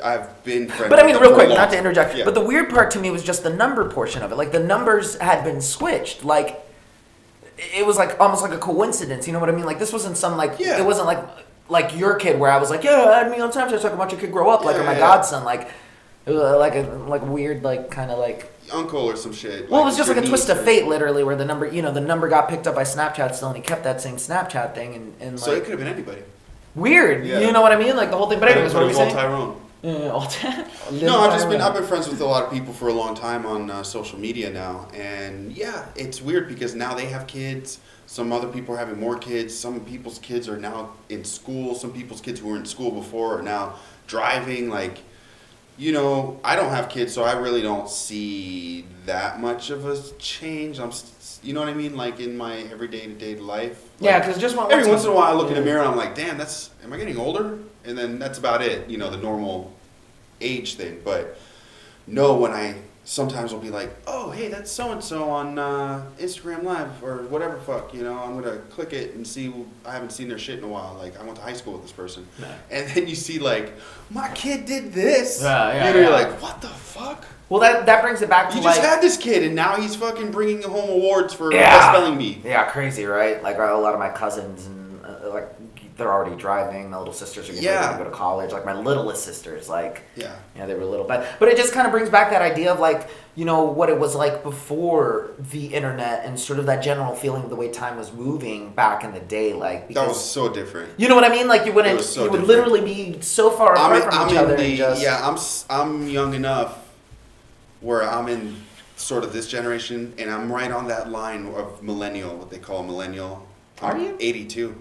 I've been friends. But I mean, with real them for a quick, long not to time. interject, Yeah. but the weird part to me was just the number portion of it. Like the numbers had been switched. Like it was like almost like a coincidence. You know what I mean? Like this wasn't some like Yeah. it wasn't like your kid where I was like, yeah, add me on Snapchat so I can watch your kid grow up, like or my Yeah. godson, like it was like a weird like kind of like. Uncle or some shit. Well, it was just like a your twist niece of or- fate, literally, where the number got picked up by Snapchat still, and he kept that same Snapchat thing, and So it like could have been anybody. weird. Yeah. You know what I mean? Like the whole thing. But anyways, what it were was you all saying? Tyrone. Yeah, No, I've been friends with a lot of people for a long time on social media now, and yeah, it's weird because now they have kids. Some other people are having more kids. Some people's kids are now in school. Some people's kids who were in school before are now driving. Like, you know, I don't have kids, so I really don't see that much of a change. You know what I mean? Like in my everyday to day life. Yeah, Like, because just every once in a while I look in the mirror and I'm like, damn, am I getting older? And then that's about it, you know, the normal age thing. But no, when I sometimes will be like, oh, hey, that's so-and-so on Instagram Live or whatever fuck, you know, I'm going to click it and see, I haven't seen their shit in a while. Like, I went to high school with this person. No. And then you see like, my kid did this. Yeah, you know, yeah. you're like, what the fuck? Well, that brings it back to You like just had this kid and now he's fucking bringing home awards for Yeah. best spelling bee. yeah, crazy, right? Like a lot of my cousins and like they're already driving. My little sisters are getting ready to go to college. Like my littlest sisters, like Yeah. they were little, but it just kind of brings back that idea of like what it was like before the internet and sort of that general feeling of the way time was moving back in the day. Like because, That was so different. you know what I mean? Like you wouldn't, It was so you would different. literally be so far apart from each other. And just, Yeah, I'm young enough where I'm in sort of this generation, and I'm right on that line of millennial, what they call a millennial. Are you? 82.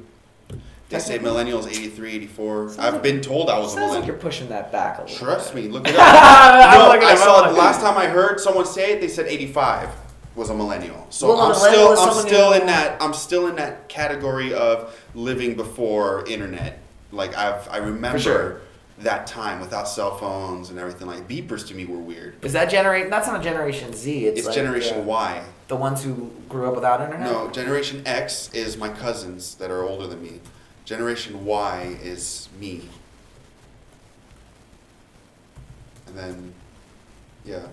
They say Technically? millennials 83, 84. Sounds I've like- been told I was a Sounds like millennial. you're pushing that back a little. Trust bit. me, look it up. I'm No, looking I at it, saw I'm the looking. last time I heard someone say it, they said 85 was a millennial. So Well, a I'm millennial is still someone I'm still in that category of living before internet. Like I remember sure. that time without cell phones and everything. Like beepers to me were weird. Is that generation? That's not Generation Z. It's like, Generation Y. The ones who grew up without internet. No, Generation X is my cousins that are older than me. Generation Y is me. And then, yeah,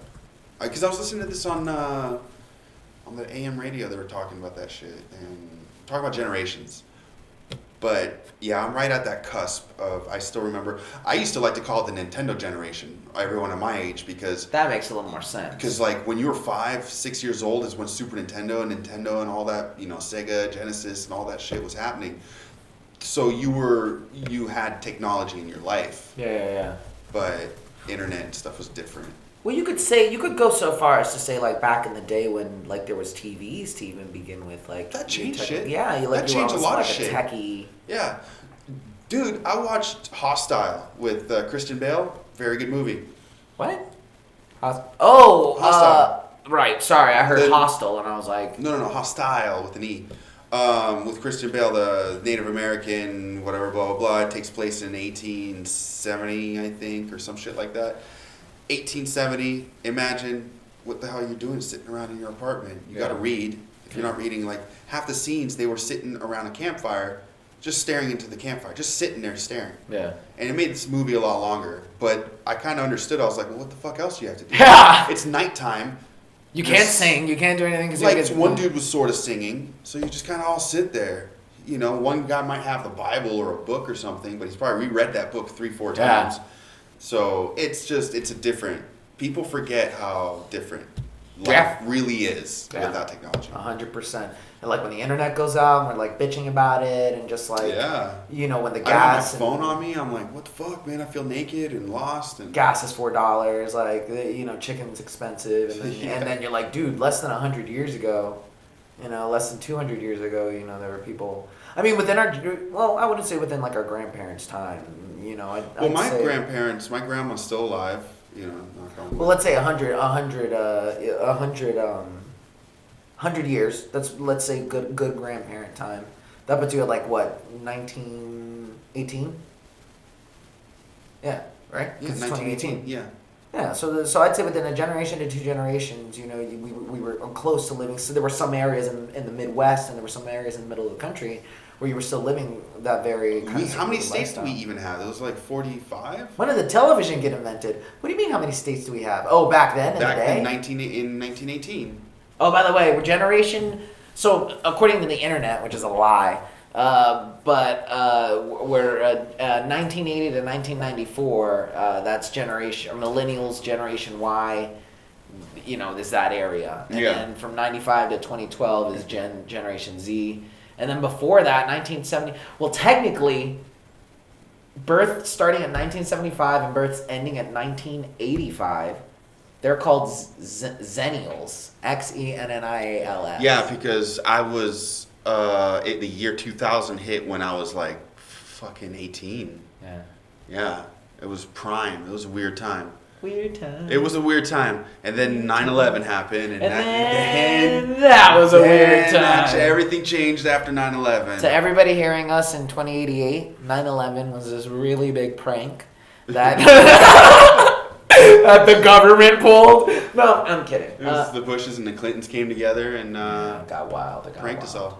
because I was listening to this on the AM radio. They were talking about that shit and talking about generations. But yeah, I'm right at that cusp of. I still remember. I used to like to call it the Nintendo generation. Everyone at my age because. That makes a little more sense. Because like when you were 5, 6 years old is when Super Nintendo and all that, Sega, Genesis and all that shit was happening. So you had technology in your life, Yeah. but internet and stuff was different. Well, you could go so far as to say like back in the day when like there was TVs to even begin with, like That changed shit. Yeah, That you were changed a almost lot of like shit. a techie. Yeah. Dude, I watched Hostile with Christian Bale. Very good movie. What? Hostile. Hostile. Right. Sorry, I heard The- hostile, and I was like, No, Hostile with an E. With Christian Bale, the Native American, whatever, blah, blah, blah. It takes place in 1870, I think, or some shit like that. 1870, imagine what the hell you're doing sitting around in your apartment. You got to read. If you're not reading, like, half the scenes, they were sitting around a campfire, just staring into the campfire, just sitting there staring. yeah. And it made this movie a lot longer. But I kind of understood. I was like, well, what the fuck else do you have to do? Yeah. It's nighttime. You can't sing. You can't do anything because Like one dude was sort of singing, so you just kind of all sit there. One guy might have the Bible or a book or something, but he's probably reread that book 3-4 Yeah. times. So it's a different. People forget how different life really is without technology. 100%. And like when the internet goes out, and we're like bitching about it, and just like Yeah. when the I have gas my phone on me. I'm like, what the fuck, man? I feel naked and lost. And gas is $4, like chicken's expensive, and then, Yeah. and then you're like, dude, less than 100 years ago, less than 200 years ago, there were people. I mean, within I wouldn't say within like our grandparents' time, well, my grandparents, my grandma's still alive. Knock on wood. Well, let's say 100 years. Let's say good grandparent time. That puts you at like what 1918. Yeah, right? Yeah, 'Cause it's 2018. Yeah. Yeah, so I'd say within a generation to 2 generations, we were close to living. So there were some areas in the Midwest and there were some areas in the middle of the country where you were still living that very kind of How many secluded states do we lifestyle. even have? It was like 45? When did the television get invented? What do you mean? How many states do we have? Oh, back then in Back the day. in 1918. Oh, by the way, we're generation. So according to the internet, which is a lie, we're 1980 to 1994. That's generation millennials, Generation Y. Is that area, and Yeah. then from 95 to 2012 is Generation Z, and then before that 1970. Well, technically, birth starting at 1975 and births ending at 1985. They're called Zennials. Xennials. Yeah, because I was the year 2000 hit when I was like fucking 18. Yeah. Yeah, it was prime. It was a weird time. Weird time. It was a weird time, and then 9/11 happened, and that was a weird time. Actually, everything changed after 9/11. To everybody hearing us in 2088, 9/11 was this really big prank that that the government pulled. No, I'm kidding. It was the Bushes and the Clintons came together and it got wild. It got pranked wild. us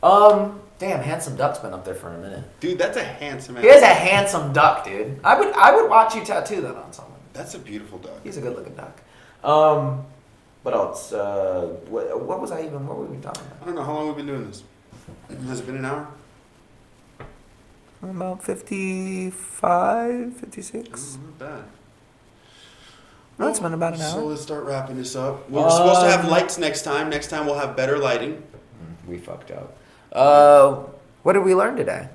all. Damn, Handsome Duck's been up there for a minute. Dude, that's a handsome He is a handsome duck, dude. I would watch you tattoo that on someone. That's a beautiful duck. He's a good looking duck. What else? What was I even? What were we talking about? I don't know how long we've been doing this. Has it been an hour? About 55, 56. Not bad. No, it's been about an So hour. let's start wrapping this up. We're supposed to have lights next time. Next time we'll have better lighting. We fucked up. What did we learn today?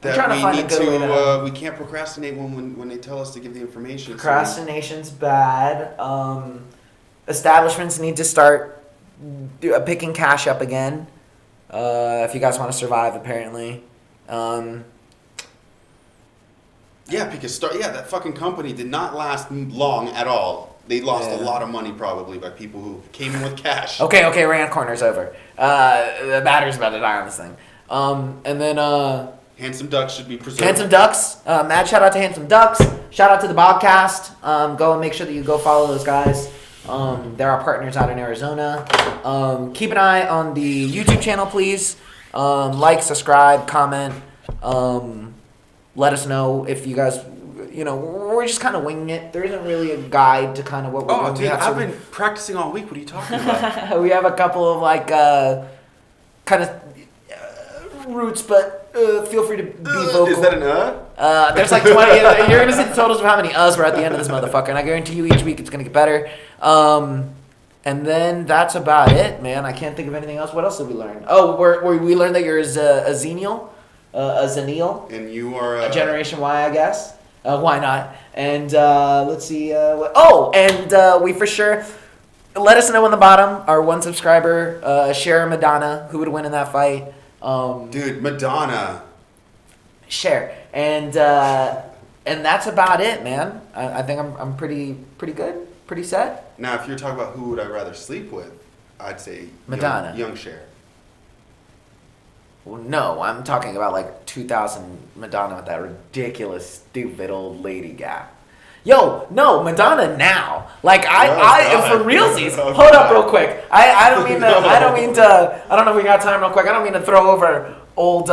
That trying to we find a need good way to- we can't procrastinate when they tell us to give the information. Procrastination's bad. Establishments need to start picking cash up again. If you guys want to survive, apparently. Yeah, because that fucking company did not last long at all. They lost a lot of money probably by people who came in with cash. Okay, rant corner's over. The battery's about to die on this thing. And then Handsome Ducks should be preserved. Handsome Ducks. Mad shout out to Handsome Ducks. Shout out to the Bobcast. Go and make sure that you go follow those guys. They're our partners out in Arizona. Keep an eye on the YouTube channel, please. Like, subscribe, comment. Let us know if you guys, we're just kind of winging it. There isn't really a guide to kind of what we're doing. Oh, dude, I've been practicing all week. What are you talking about? We have a couple of kind of roots, but feel free to be vocal. Is that an There's like 20. You're gonna see the totals of how many we're at the end of this motherfucker, and I guarantee you each week it's gonna get better. And then that's about it, man. I can't think of anything else. What else did we learn? Oh, we learned that you're a Xennial, a Zennial, And you are a Generation Y, I guess. Why not? And let's see. We for sure. Let us know on the bottom. Our one subscriber, Cher or Madonna, who would win in that fight. Dude, Madonna. Cher, and that's about it, man. I think I'm pretty good, pretty set. Now, if you're talking about who would I rather sleep with, I'd say Madonna. Young Cher. Well, no, I'm talking about like 2000 Madonna with that ridiculous, stupid old lady gap. Yo, no, Madonna now. Like God. for realsies. Oh, Hold up, God. real quick. I don't mean to. I don't know if we got time, real quick. I don't mean to throw over old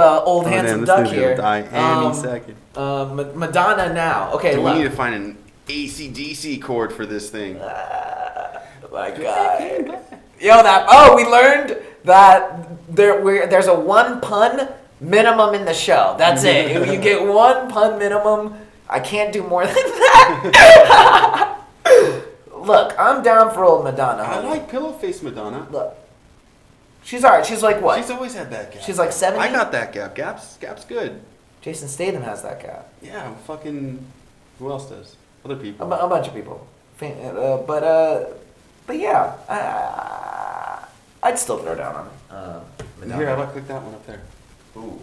handsome duck here. Die any second. Madonna now. Okay, We look. need to find an AC/DC chord for this thing. My God. We learned that there's a one pun minimum in the show. That's it. If you get one pun minimum, I can't do more than that. Look, I'm down for old Madonna. I Honey. like pillow face Madonna. Look, she's alright. She's like what? She's always had that gap. She's like 70? I got that gap. Gap's good. Jason Statham has that gap. Yeah, fucking. Who else does? Other people. A bunch of people. But yeah, I'd still throw down on Madonna. Here, how about click that one up there? Ooh.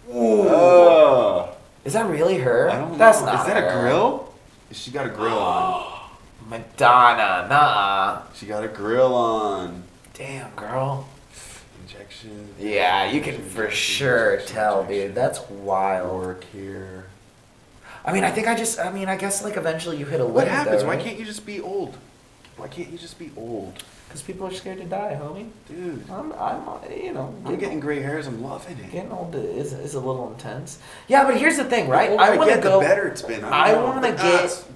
Oh. Is that really her? I don't That's know. not Is that her. a grill? She got a grill on. Madonna, nah. She got a grill on. Damn, girl. injection. Yeah, you can for sure tell, dude. That's wild. Work here. I mean, I guess like eventually you hit a limit. What happens? Though, Why right? can't you just be old? Why can't you just be old? Because people are scared to die, homie. Dude, I'm getting gray hairs. I'm loving it. getting old is a little intense. Yeah, but here's the thing, right? The older I want to get, go. the better it's been. I don't know. wanna But,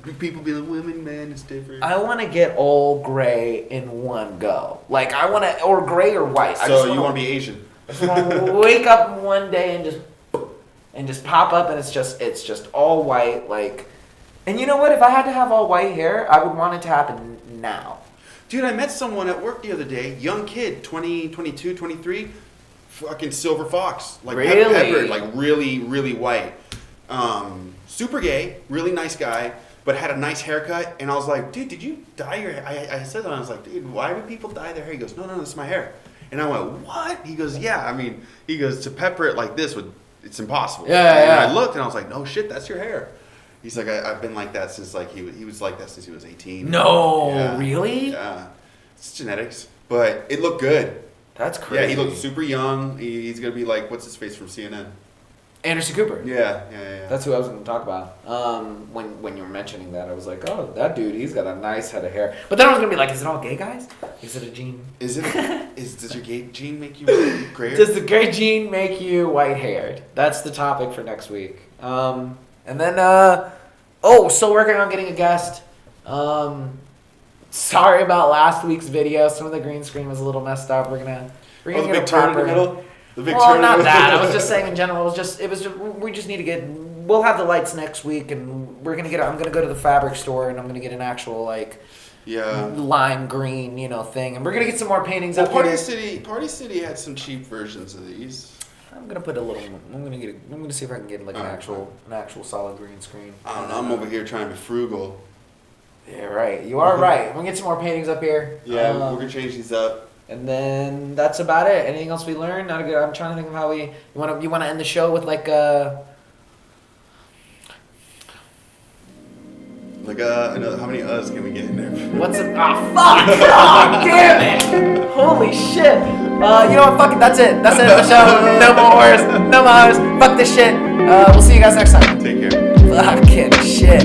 get- people be like, women, man, it's different. I want to get all gray in one go. Like I want to, or gray or white. I So just you wanna- want to be Asian? I just want to wake up one day and just pop up and it's just all white. Like, and you know what? If I had to have all white hair, I would want it to happen now. Dude, I met someone at work the other day, young kid, 20, 22, 23, fucking silver fox. Like Really? peppered, like really, really white. Super gay, really nice guy, but had a nice haircut. And I was like, dude, did you dye your hair? I said that, I was like, dude, why do people dye their hair? He goes, no, this is my hair. And I went, what? He goes, yeah, I mean, he goes, to pepper it like this, it's impossible. Yeah, and yeah. I looked and I was like, no shit, that's your hair. He's like, I've been like that since like, he was like that since he was 18. No, Yeah. really? Yeah, it's genetics, but it looked good. That's crazy. Yeah, he looked super young. He's gonna be like, what's his face from CNN? Anderson Cooper. Yeah. That's who I was going to talk about. When you were mentioning that, I was like, oh, that dude, he's got a nice head of hair. But then I was going to be like, is it all gay guys? Is it a gene? Is it? Does your gay gene make you grayer? Does the gray gene make you white haired? That's the topic for next week. And then, still working on getting a guest. Sorry about last week's video. Some of the green screen was a little messed up. We're gonna the get big a turn in the proper. middle. The big Well, turn in not the that. middle. I was just saying in general. We just need to get. We'll have the lights next week, and we're gonna get. I'm gonna go to the fabric store, and I'm gonna get an actual like Yeah. lime green, thing, and we're gonna get some more paintings Well, up Party here. City had some cheap versions of these. I'm gonna put a little. I'm gonna see if I can get like an Alright. actual solid green screen. I don't know. I'm over here trying to be frugal. Yeah, right. You are right. We're gonna get some more paintings up here. Yeah, we're gonna change these up. And then that's about it. Anything else we learned? Not good. I'm trying to think of how you want to end the show with like Another, how many us can we get in there? what's a fuck? God damn it! Holy shit! You know what? Fuck it. That's it. That's it. The show. No more. No more. Fuck this shit. We'll see you guys next time. Take care. Fucking shit.